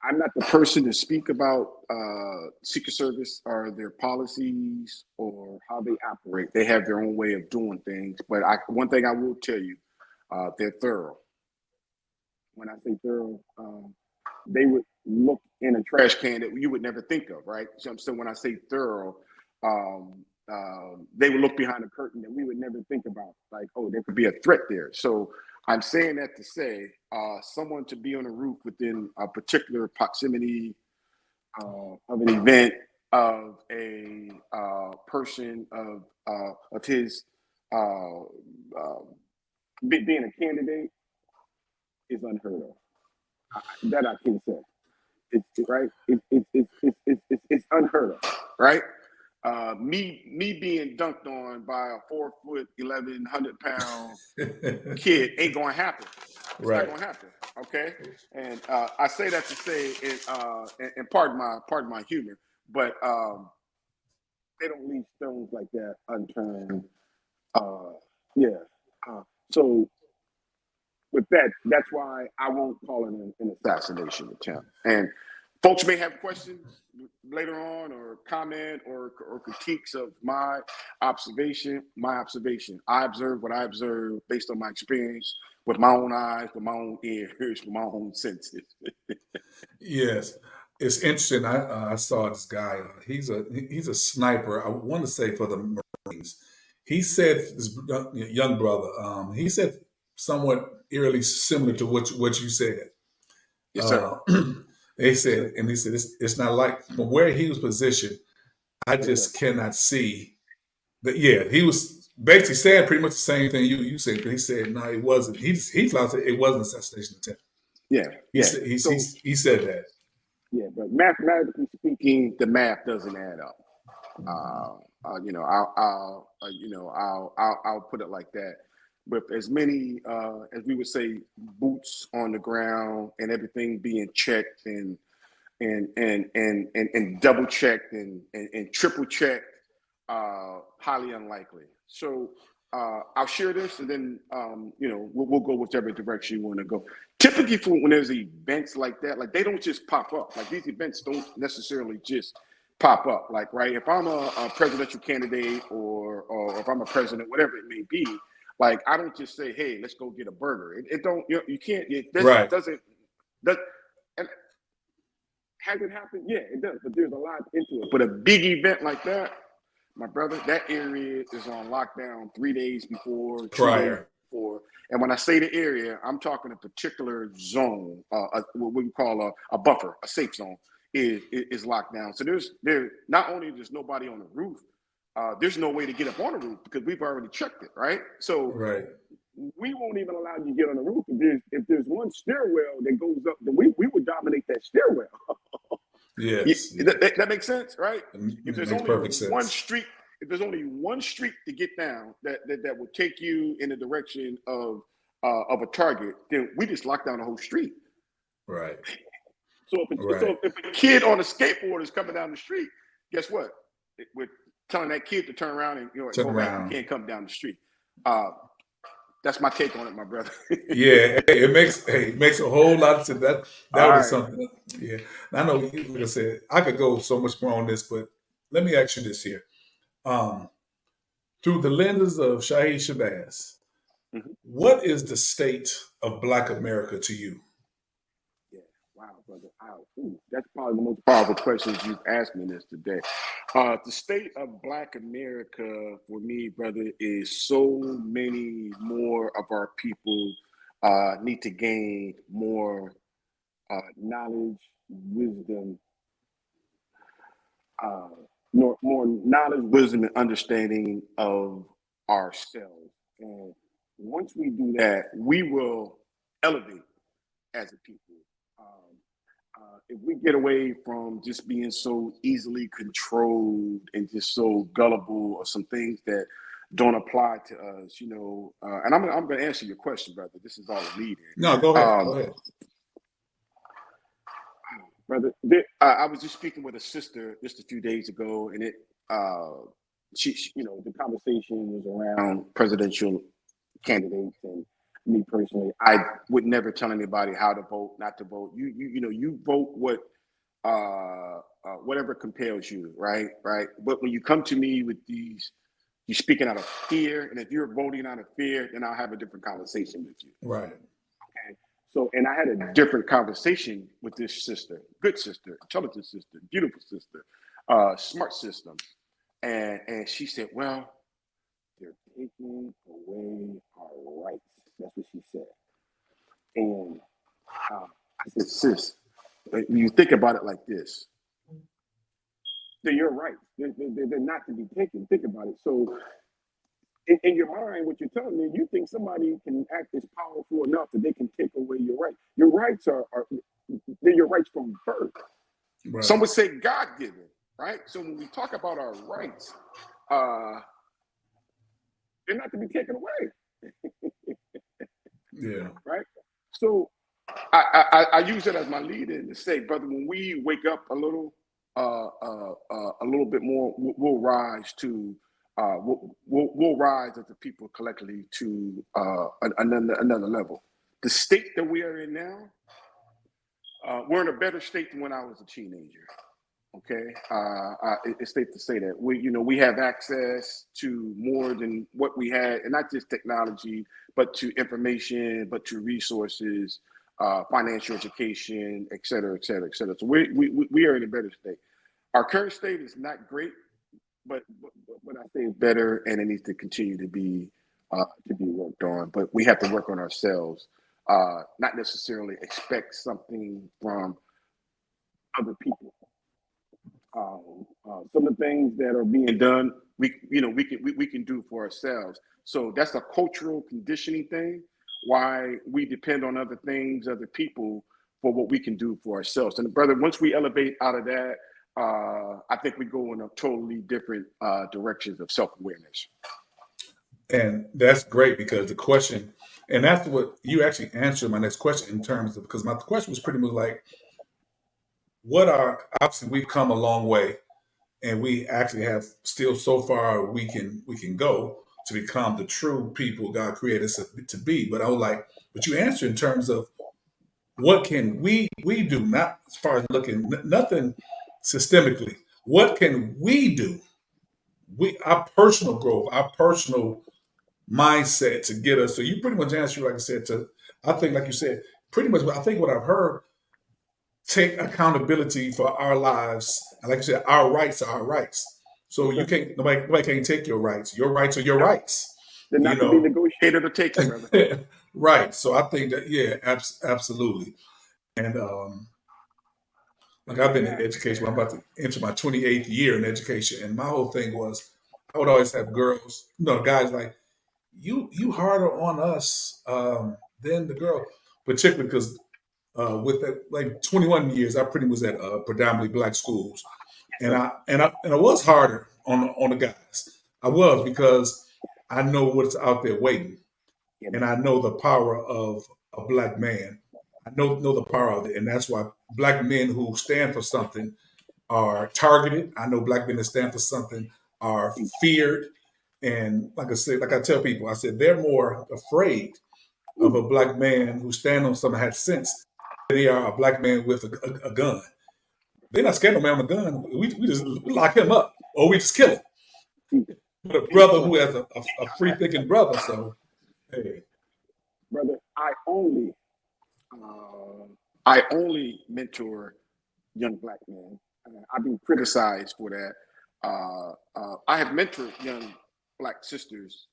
Speaker 2: I'm not the person to speak about Secret Service or their policies or how they operate. They have their own way of doing things. But one thing I will tell you, they're thorough. When I say thorough, they would look in a trash can that you would never think of, right? So when I say thorough, they would look behind a curtain that we would never think about. Like, oh, there could be a threat there. So I'm saying that to say someone to be on a roof within a particular proximity of an event, of a person of his being a candidate is unheard of. That I can say. Right? It's unheard of, right? Me being dunked on by a 4'11", 100-pound kid ain't gonna happen. It's not
Speaker 1: Right.
Speaker 2: gonna happen. Okay, and I say that to say, and pardon my humor, but they don't leave stones like that unturned. Yeah. So with that, that's why I won't call it an assassination attempt. And folks may have questions later on, or comment, or critiques of my observation. I observe what I observe based on my experience with my own eyes, with my own ears, with my own senses.
Speaker 1: Yes, it's interesting. I saw this guy. He's a sniper. I want to say for the Marines. He said this young brother. He said somewhat eerily similar to what you said.
Speaker 2: Yes, sir.
Speaker 1: Uh, they
Speaker 2: Yes,
Speaker 1: said,
Speaker 2: sir.
Speaker 1: and he said it's not like from where he was positioned. I
Speaker 2: Yes, sir.
Speaker 1: just cannot see that. Yeah, he was basically saying pretty much the same thing you said. But he said no, it wasn't. He thought it wasn't an assassination attempt.
Speaker 2: Yeah,
Speaker 1: He
Speaker 2: yeah.
Speaker 1: said
Speaker 2: So
Speaker 1: he said that.
Speaker 2: yeah, but mathematically speaking, the math doesn't add up. I'll put it like that. With as many, as we would say, boots on the ground and everything being checked and double checked and triple checked, highly unlikely. So I'll share this, and then we'll go whichever direction you want to go. Typically, when there's events like that, like they don't just pop up. Like these events don't necessarily just pop up. Like right, if I'm a presidential candidate or if I'm a president, whatever it may be, like I don't just say, hey, let's go get a burger. It don't you can't.
Speaker 1: Right.
Speaker 2: That and has it happened? Yeah, it does. But there's a lot into it. But a big event like that, my brother, that area is on lockdown 3 days before, 2 days
Speaker 1: Prior.
Speaker 2: before. And when I say the area, I'm talking a particular zone, what we call a buffer, a safe zone, is locked down. So there not only there's nobody on the roof, there's no way to get up on the roof because we've already checked it, right? So
Speaker 1: Right.
Speaker 3: we won't even allow you to get on the roof. If there's one stairwell that goes up, then we would dominate that stairwell.
Speaker 1: Yes.
Speaker 3: That makes sense, right? If
Speaker 1: It
Speaker 3: there's
Speaker 1: makes
Speaker 3: only
Speaker 1: perfect
Speaker 3: one
Speaker 1: sense.
Speaker 3: street, if there's only one street to get down that will take you in the direction of a target, then we just lock down the whole street.
Speaker 1: Right.
Speaker 3: So
Speaker 1: Right.
Speaker 3: if a kid on a skateboard is coming down the street, guess what? We're telling that kid to turn around and
Speaker 1: Turn
Speaker 3: go back. You
Speaker 1: around.
Speaker 3: can't come down the street. That's my take on it, my brother.
Speaker 1: Yeah, hey, it makes a whole lot of sense. That
Speaker 3: All
Speaker 1: was
Speaker 3: right.
Speaker 1: something. Yeah, I know. Like I said, I could go so much more on this, but let me ask you this here. Um, through the lenses of Shahid Shabazz,
Speaker 3: Mhm.
Speaker 1: what is the state of Black America to you?
Speaker 3: Yeah. Wow, brother. That's probably the most powerful questions you've asked me this today. The state of Black America for me, brother, is so many more of our people need to gain more knowledge, wisdom, uh, more knowledge, wisdom, and understanding of ourselves. And once we do that, we will elevate as a people. Um, if we get away from just being so easily controlled and just so gullible of some things that don't apply to us, and I'm going to answer your question, brother. This is all leading.
Speaker 1: No, go ahead. Go ahead.
Speaker 3: Brother, I was just speaking with a sister just a few days ago, and she, the conversation was around presidential candidates, and me personally, I would never tell anybody how to vote, not to vote. You vote whatever compels you, right? But when you come to me with these, you're speaking out of fear, and if you're voting out of fear, then I'll have a different conversation with you.
Speaker 1: Right.
Speaker 3: Okay. So, and I had a different conversation with this sister, good sister, intelligent sister, beautiful sister, smart system. And she said, well, they're taking away our rights. That's what she said. And I said, sis, when you think about it like this, they're your rights. They're not to be taken. Think about it. So in your mind, what you're telling me, you think somebody can act as powerful enough that they can take away your rights. Your rights are they're your rights from birth.
Speaker 1: Right.
Speaker 3: Some would say God given, right? So when we talk about our rights, they're not to be taken away.
Speaker 1: Yeah.
Speaker 3: Right. So I use it as my lead in to say, brother, when we wake up a little bit more, we'll rise to we'll rise as a people collectively to another level. The state that we are in now, we're in a better state than when I was a teenager. Okay, it's safe to say that we have access to more than what we had, and not just technology, but to information, but to resources, financial education, et cetera, et cetera, et cetera. So we are in a better state. Our current state is not great, but I say it's better, and it needs to continue to be worked on. But we have to work on ourselves, not necessarily expect something from other people. Some of the things that are being done, we can do for ourselves. So that's a cultural conditioning thing. Why we depend on other things, other people, for what we can do for ourselves. And brother, once we elevate out of that, I think we go in a totally different directions of self-awareness.
Speaker 1: And that's great because the question, and that's what you actually answered my next question in terms of, because my question was pretty much like, obviously we've come a long way and we actually have still so far we can go to become the true people God created us to be. But I was like, but you answered in terms of what can we do, not as far as looking nothing systemically. What can we do? Our personal growth, our personal mindset to get us. So you pretty much answered, like I said, I think, like you said, pretty much. I think what I've heard, take accountability for our lives, and like I said, our rights are our rights. So
Speaker 3: Yes,
Speaker 1: you
Speaker 3: sir.
Speaker 1: can't nobody can't take your rights. Your rights are your rights.
Speaker 3: They're
Speaker 1: You
Speaker 3: not to be
Speaker 1: know,
Speaker 3: negotiated or taken, brother.
Speaker 1: right. So I think that absolutely. And like I've been in education. I'm about to enter my 28th year in education, and my whole thing was I would always have girls, guys like, you harder on us than the girl, particularly because with that like 21 years, I pretty much was at predominantly black schools, and I was harder on the guys. I was because I know what's out there waiting,
Speaker 3: Yeah,
Speaker 1: and
Speaker 3: man.
Speaker 1: I know the power of a black man. I know the power of it, and that's why black men who stand for something are targeted. I know black men that stand for something are feared. And like I said, like I tell people, I said they're more afraid of a black man who stand on something that has sense than they are a black man with a gun. They're not scared of a man with a gun. We just we lock him up or we just kill him. But a brother who has a free thinking brother, so hey,
Speaker 3: Brother, uh, I only mentor young black men. I've been criticized for that. I have mentored young black sisters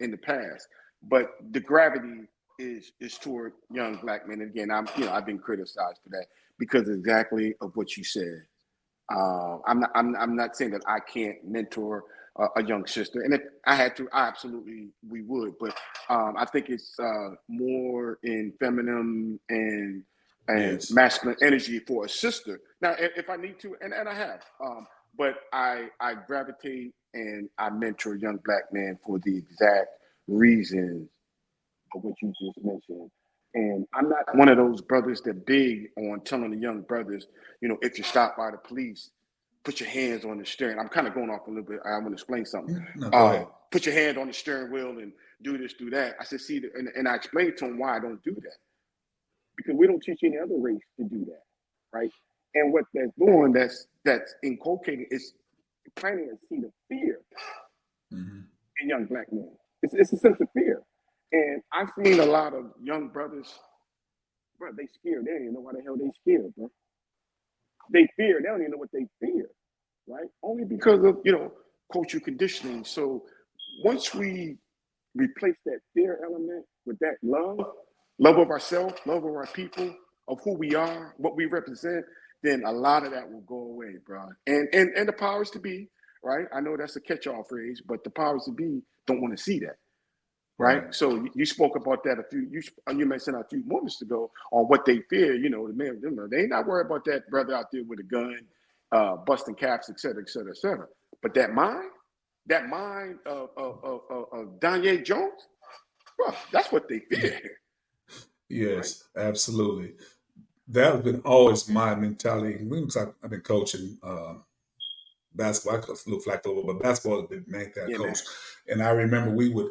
Speaker 3: in the past, but the gravity is toward young black men. And again, I've been criticized for that because exactly of what you said. I'm not saying that I can't mentor a young sister, and if I had to, we would. But I think it's more in feminine and
Speaker 1: yes.
Speaker 3: masculine energy for a sister. Now, if I need to, and I have, but I gravitate and I mentor young black men for the exact reasons of what you just mentioned. And I'm not one of those brothers that big on telling the young brothers, if you're stopped by the police, put your hands on the steering. I'm kind of going off a little bit. I want to explain something.
Speaker 1: No, go ahead.
Speaker 3: Put your hand on the steering wheel and do this, do that. I said, see, and I explained to him why I don't do that. Because we don't teach any other race to do that, right? And what that's doing, that's inculcating, is planting a seed of fear in young black men. It's a sense of fear. And I've seen a lot of young brothers, bro, they scared. They don't even know why the hell they scared, bro. They fear. They don't even know what they fear, right? Only because of, cultural conditioning. So once we replace that fear element with that love of ourselves, love of our people, of who we are, what we represent, then a lot of that will go away, bro. And the powers to be, right? I know that's a catch-all phrase, but the powers to be don't want to see that. Right.
Speaker 1: Right.
Speaker 3: So you spoke about that you mentioned a few moments ago on what they fear. The man, they ain't not worried about that brother out there with a gun, busting caps, et cetera, et cetera, et cetera. But that mind of Danye Jones, bro, that's what they fear. Right.
Speaker 1: Yes, absolutely. That has been always my mentality. I've been coaching basketball. I coached a little flag football, but basketball has been the main thing I
Speaker 3: Yeah, man.
Speaker 1: coach. And I remember we would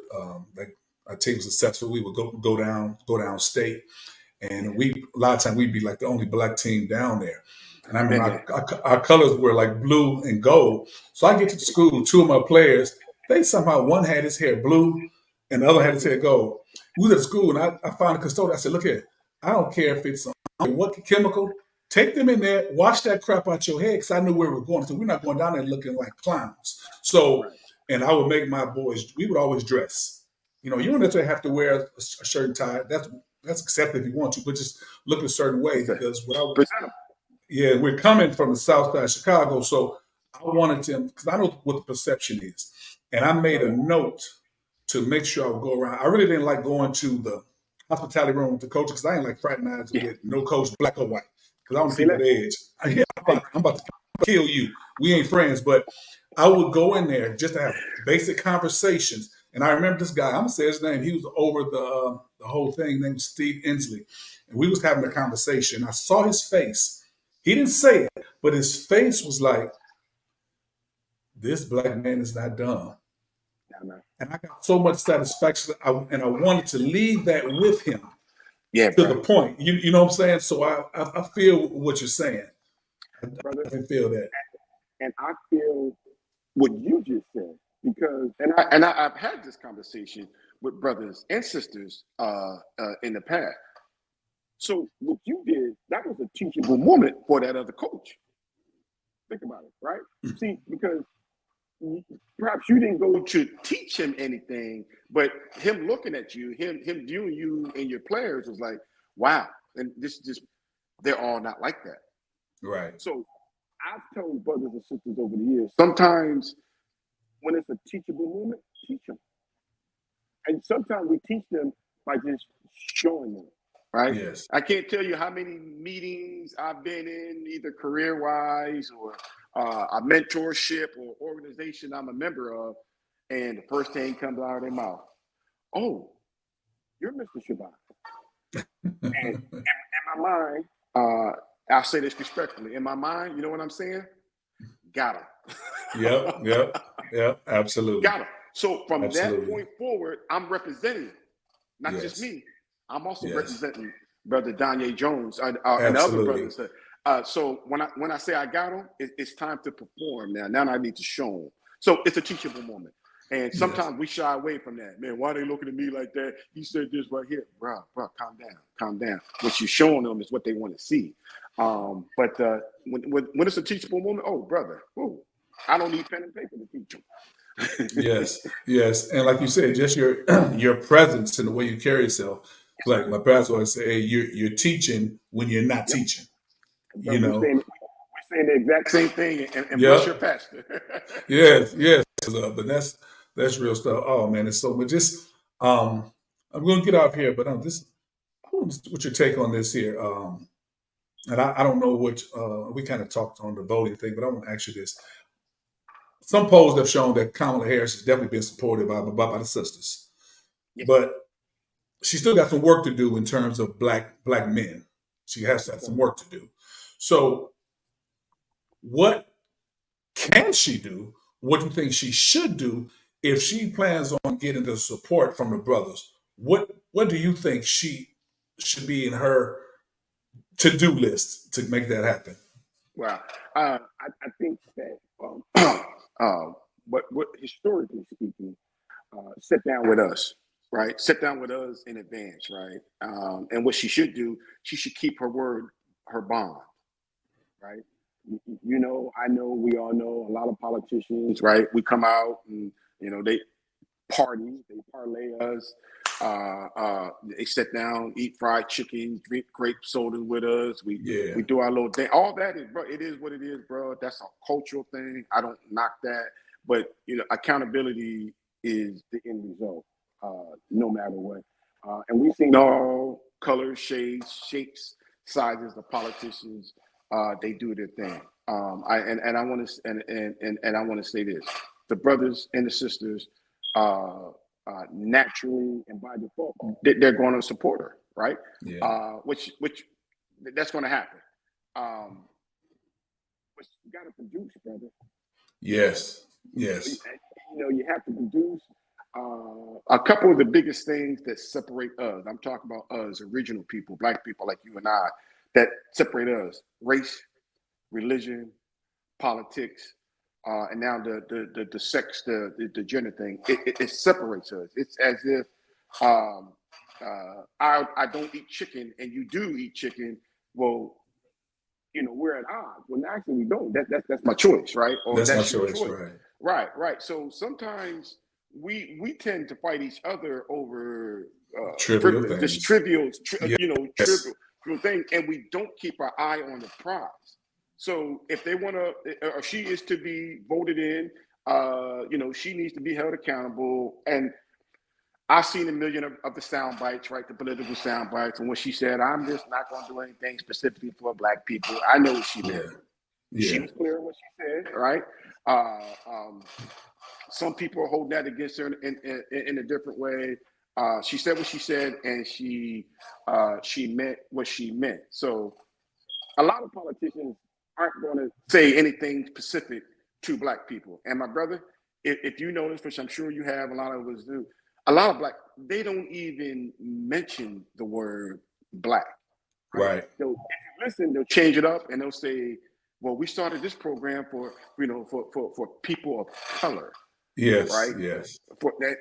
Speaker 1: like our team was successful. We would go down state, and
Speaker 3: Yeah.
Speaker 1: a lot of times we'd be like the only black team down there. And I remember
Speaker 3: Been there.
Speaker 1: our colors were like blue and gold. So I get to the school, two of my players, they somehow one had his hair blue and the other had his hair gold. We was at school and I found a custodian. I said, look here, I don't care if it's what chemical, take them in there, wash that crap out your head because I knew where we were going. So we're not going down there looking like clowns. So,
Speaker 3: Right.
Speaker 1: and I would make my boys, we would always dress. You don't necessarily have to wear a shirt and tie. That's accepted if you want to, but just look a certain way because
Speaker 3: Presentable.
Speaker 1: yeah, we're coming from the south side of Chicago, so I wanted to, because I know what the perception is. And I made a note to make sure I would go around. I really didn't like going to the hospitality room with the coach because I ain't like fraternizing
Speaker 3: Yeah.
Speaker 1: with no coach, black or white, because I want
Speaker 3: See
Speaker 1: people
Speaker 3: that?
Speaker 1: at age. Yeah,
Speaker 3: Hey,
Speaker 1: I'm about to kill you. We ain't friends, but I would go in there just to have basic conversations. And I remember this guy. I'm gonna say his name. He was over the whole thing. Named Steve Inslee, and we was having a conversation. I saw his face. He didn't say it, but his face was like, "This black man is not dumb."
Speaker 3: nah, nah.
Speaker 1: And I got so much satisfaction, and I wanted to leave that with him
Speaker 3: Yeah,
Speaker 1: to the
Speaker 3: bro.
Speaker 1: point. You know what I'm saying? So I feel what you're saying.
Speaker 3: Brother.
Speaker 1: I can feel that.
Speaker 3: And I feel what you just said because I've had this conversation with brothers and sisters in the past. So what you did, that was a teachable moment for that other coach. Think about it, right? See, because perhaps you didn't go to teach him anything, but him looking at you, him viewing you and your players was like, wow, and this just they're all not like that.
Speaker 1: Right.
Speaker 3: So I've told brothers and sisters over the years, sometimes when it's a teachable moment, teach them. And sometimes we teach them by just showing them, right?
Speaker 1: Yes.
Speaker 3: I can't tell you how many meetings I've been in, either career-wise or a mentorship or organization I'm a member of, and the first thing comes out of their mouth, "Oh, you're Mr. Shabazz." And in my mind, I'll say this respectfully. In my mind, you know what I'm saying? Got him.
Speaker 1: Yep. Absolutely.
Speaker 3: Got him. So from that
Speaker 1: Absolutely.
Speaker 3: point forward, I'm representing, not just
Speaker 1: Yes.
Speaker 3: me. I'm also
Speaker 1: Yes.
Speaker 3: representing Brother Danye Jones and other
Speaker 1: Absolutely.
Speaker 3: brothers. So when I say I got him, it's time to perform now. Now I need to show him. So it's a teachable moment. And
Speaker 1: Yes.
Speaker 3: sometimes we shy away from that. Man, why are they looking at me like that? He said this right here. Bro, calm down. What you're showing them is what they want to see. But when it's a teachable moment, oh, brother, whoa, I don't need pen and paper to teach them.
Speaker 1: Yes. And like you said, just your your presence and the way you carry yourself. Like my pastor always say, hey, you're teaching when you're not
Speaker 3: Yep.
Speaker 1: teaching.
Speaker 3: We're saying the exact same thing, and bless your
Speaker 1: Yep.
Speaker 3: pastor.
Speaker 1: Yes. But that's real stuff. Oh man, it's so much. Just I'm going to get off here, but what's your take on this here? And I don't know what we kind of talked on the voting thing, but I want to ask you this. Some polls have shown that Kamala Harris has definitely been supported by the sisters,
Speaker 3: Yes.
Speaker 1: but she still got some work to do in terms of black men. She has some work to do. So, what can she do? What do you think she should do if she plans on getting the support from the brothers? What do you think she should be in her to-do list to make that happen?
Speaker 3: Wow. I think that what historically speaking, sit down with us, right? Sit down with us in advance, right? And what she should do, she should keep her word, her bond, right? You know, I know, we all know a lot of politicians, right? We come out and, they party, they parlay us. They sit down, eat fried chicken, drink grape soda with us. We do our little thing. All that is, bro. It is what it is, bro. That's a cultural thing. I don't knock that, but accountability is the end result, no matter what. And we've seen all colors, shades, shapes, sizes of politicians. They do their thing. I want to say this: the brothers and the sisters. Naturally and by default, they're going to support her, right? Which that's going to happen. But you got to produce, brother.
Speaker 1: Yes.
Speaker 3: You have to produce. A couple of the biggest things that separate us, I'm talking about us, original people, black people like you and I, that separate us: race, religion, politics, and now the sex, the gender thing. It separates us. It's as if I don't eat chicken and you do eat chicken. Well, we're at odds. Well, actually, we don't. That's my choice, right? Or
Speaker 1: That's my
Speaker 3: your
Speaker 1: choice, right?
Speaker 3: Right. So sometimes we tend to fight each other over
Speaker 1: Trivial
Speaker 3: privilege,
Speaker 1: things.
Speaker 3: just trivial,
Speaker 1: Yes.
Speaker 3: trivial thing, and we don't keep our eye on the prize. So if they want to, or she is to be voted in, she needs to be held accountable. And I've seen a million of the sound bites, right? The political sound bites. And when she said, I'm just not going to do anything specifically for black people, I know what she meant. She was clear in what she said, right? Some people are holding that against her in a different way. She said what she said, and she meant what she meant. So a lot of politicians aren't going to say anything specific to black people. And my brother, if you notice, which I'm sure you have, a lot of us do, a lot of black, they don't even mention the word black.
Speaker 1: Right.
Speaker 3: So if you listen, they'll change it up and they'll say, well, we started this program for people of color.
Speaker 1: Yes.
Speaker 3: Right.
Speaker 1: Yes.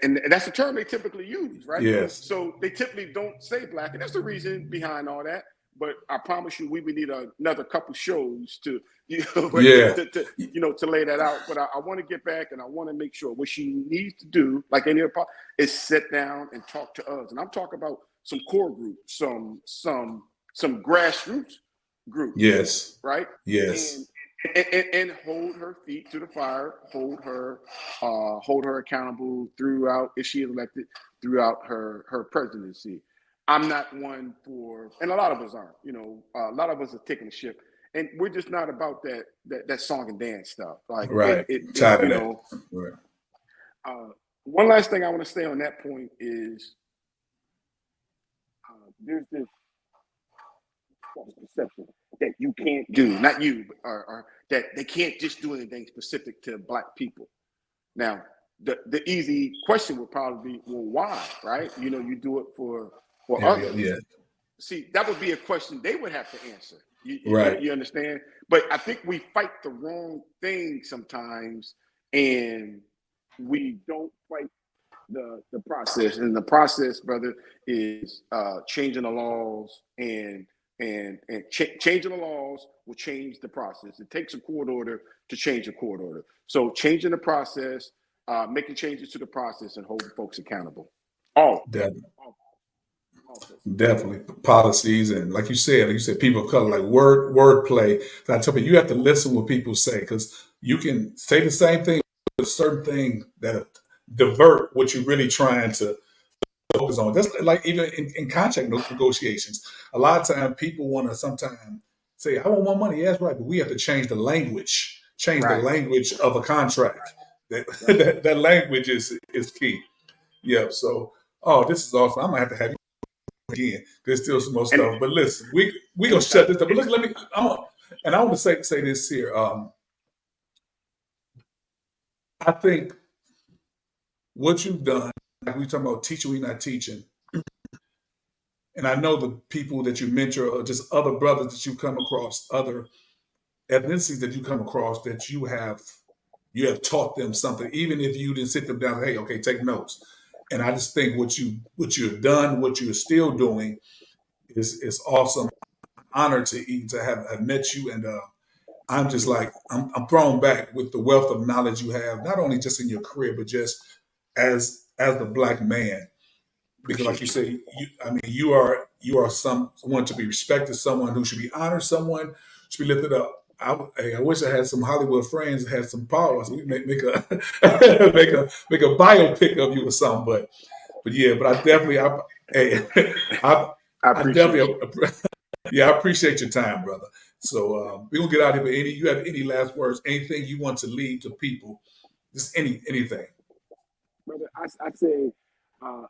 Speaker 3: And that's the term they typically use, right?
Speaker 1: Yes.
Speaker 3: So they typically don't say black, and that's the reason behind all that. But I promise you, we would need another couple shows to lay that out. But I want to get back, and I want to make sure what she needs to do, like any other, is sit down and talk to us. And I'm talking about some core groups, some grassroots groups.
Speaker 1: Yes.
Speaker 3: Right.
Speaker 1: Yes.
Speaker 3: and hold her feet to the fire, hold her accountable throughout, if she is elected, throughout her presidency. I'm not one for, and a lot of us aren't. A lot of us are taking the ship, and we're just not about that song and dance stuff. Like
Speaker 1: Right. Tired of that. Right.
Speaker 3: One last thing I want to say on that point is there's this false perception that you can't do, not you, or that they can't just do anything specific to Black people. Now, the easy question would probably be, well, why, right? You do it for others.
Speaker 1: Yeah.
Speaker 3: See, that would be a question they would have to answer.
Speaker 1: Right.
Speaker 3: You understand? But I think we fight the wrong thing sometimes, and we don't fight the process. And the process, brother, is changing the laws, and changing the laws will change the process. It takes a court order to change a court order. So changing the process, making changes to the process, and holding folks accountable.
Speaker 1: Definitely policies, and like you said, people of color, like wordplay. So I tell people, you have to listen what people say, because you can say the same thing with a certain thing that divert what you're really trying to focus on. Just like even in contract negotiations, a lot of times people want to sometimes say, "I want more money." Yeah, that's right, but we have to change the language, the language of a contract. That language is key. Yeah. So, this is awesome. I might have to have you again. There's still some more stuff, but listen, we gonna shut this up. But let me. I want to say this here. I think what you've done, like we talking about teaching, we're not teaching. And I know the people that you mentor are just other brothers that you come across, other ethnicities that you come across, that you have taught them something, even if you didn't sit them down. Hey, okay, take notes. And I just think what you've done, what you're still doing, is awesome. Honored to even to have met you, and I'm just like I'm thrown back with the wealth of knowledge you have, not only just in your career, but just as the Black man. Because, like you say, you are someone to be respected, someone who should be honored, someone should be lifted up. I wish I had some Hollywood friends that had some power, so we make a make a biopic of you or something. But yeah, but I definitely
Speaker 3: I appreciate
Speaker 1: I appreciate your time, brother. So we're gonna get out of here. But you have any last words? Anything you want to leave to people? Just anything.
Speaker 3: brother. I say,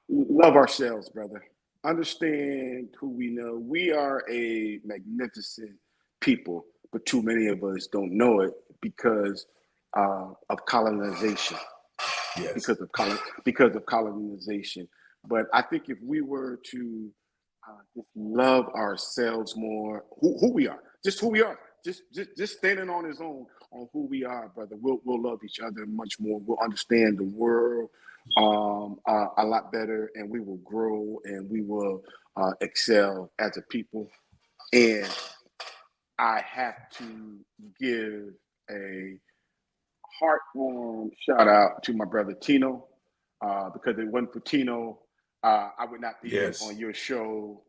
Speaker 3: love ourselves, brother. Understand who we know. We are a magnificent people, but too many of us don't know it because of colonization.
Speaker 1: Yes.
Speaker 3: Because of colonization. But I think if we were to just love ourselves more, who we are, just who we are, just standing on his own on who we are, brother, we'll love each other much more. We'll understand the world a lot better, and we will grow, and we will excel as a people. And I have to give a heartwarming shout out to my brother Tino, because if it wasn't for Tino, I would not be on your show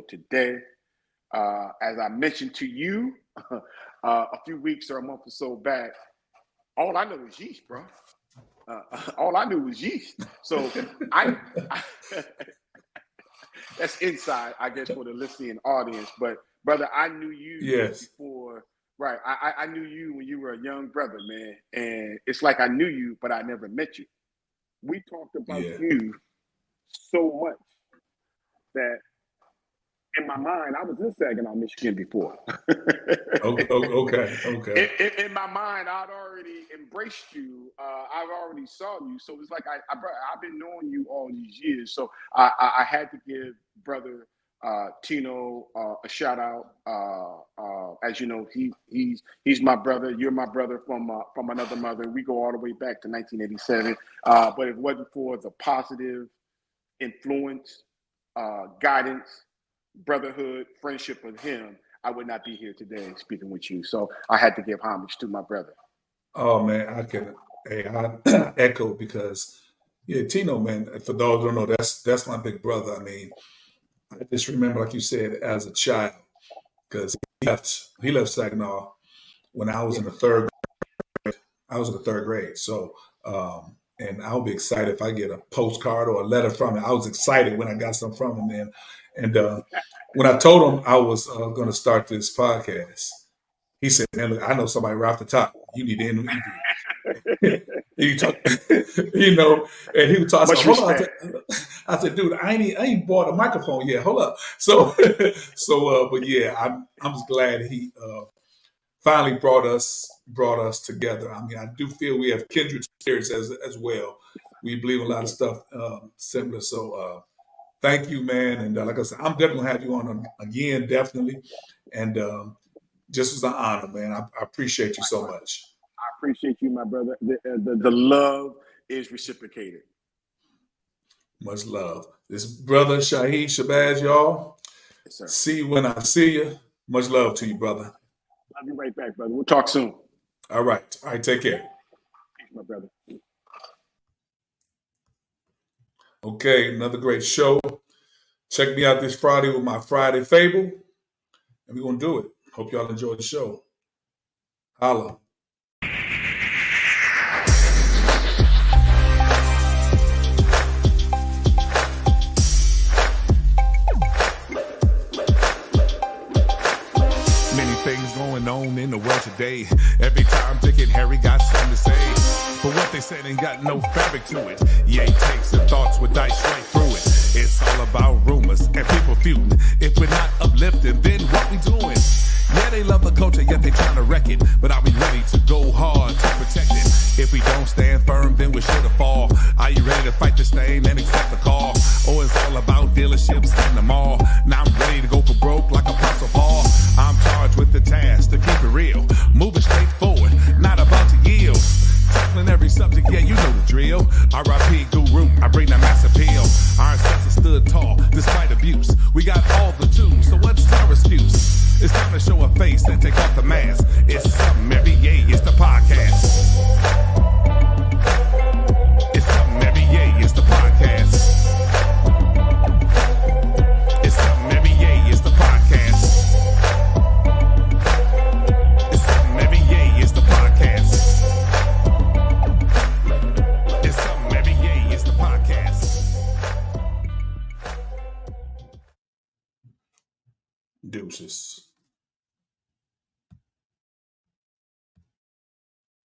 Speaker 3: today. As I mentioned to you a few weeks or a month or so back, all I know is yeast, bro. All I knew was yeast. So I that's inside, I guess, for the listening audience. But brother, I knew you before. Right. I knew you when you were a young brother, man. And it's like I knew you, but I never met you. We talked about you so much that in my mind, I was in Saginaw, Michigan before.
Speaker 1: Okay.
Speaker 3: In my mind, I'd already embraced you. I've already saw you. So it's like I've been knowing you all these years. So I had to give brother Tino a shout out. As you know, he's my brother. You're my brother from another mother. We go all the way back to 1987. But if it wasn't for the positive influence, guidance, brotherhood, friendship with him, I would not be here today speaking with you. So I had to give homage to my brother.
Speaker 1: Oh man, I echo, because Tino, man, for those who don't know, that's my big brother. I mean, I just remember, like you said, as a child, because he left Saginaw when I was
Speaker 3: Yeah.
Speaker 1: in the third. I was in the third grade. So, and I'll be excited if I get a postcard or a letter from him. I was excited when I got something from him, man. And when I told him I was going to start this podcast, he said, "Man, look, I know somebody right off the top. You need to interview." He talk, you know, and he was talking. I
Speaker 3: Much
Speaker 1: said, "Hold on,"
Speaker 3: respect.
Speaker 1: I said, "Dude, I ain't bought a microphone yet. Hold up." So, but yeah, I'm just glad he finally brought us together. I mean, I do feel we have kindred spirits as well. We believe in a lot of stuff similar. So, thank you, man. And like I said, I'm definitely gonna have you on again, definitely. And just as an honor, man. I appreciate you so much.
Speaker 3: I appreciate you, my brother. The love is reciprocated.
Speaker 1: Much love. This brother Shahid Shabazz, y'all.
Speaker 3: Yes, sir.
Speaker 1: See you when I see you. Much love to you, brother.
Speaker 3: Love you right back, brother. We'll talk soon.
Speaker 1: All right. Take care.
Speaker 3: Thanks, my brother.
Speaker 1: Okay, another great show. Check me out this Friday with my Friday Fable, and we're going to do it. Hope y'all enjoy the show. Holla.
Speaker 4: Things going on in the world today. Every time Dick and Harry got something to say, but what they said ain't got no fabric to it. Yay takes the thoughts with dice right through it. It's all about rumors and people feuding. If we're not uplifting, then what we doing? Yeah, they love the culture, yet they trying to wreck it. But are we ready to go hard to protect it? If we don't stand firm, then we're sure to fall. Are you ready to fight this thing and accept the call? Oh, it's all about dealerships and the mall. Now I'm ready to go for broke like Apostle Paul. I'm charged with the task to keep it real. Moving straight forward, not about to yield. Tackling every subject, yeah, you know the drill. R.I.P. Guru, I bring that mass appeal. Our ancestors stood tall, despite abuse. We got all the tools, so what's our excuse? It's time to show a face and take off the mask. It's something every yay, it's the podcast. It's something every yay, it's the podcast. It's something every yay, it's the podcast. It's something every yay, it's the podcast. It's something every yay, it's the podcast.
Speaker 1: Deuces.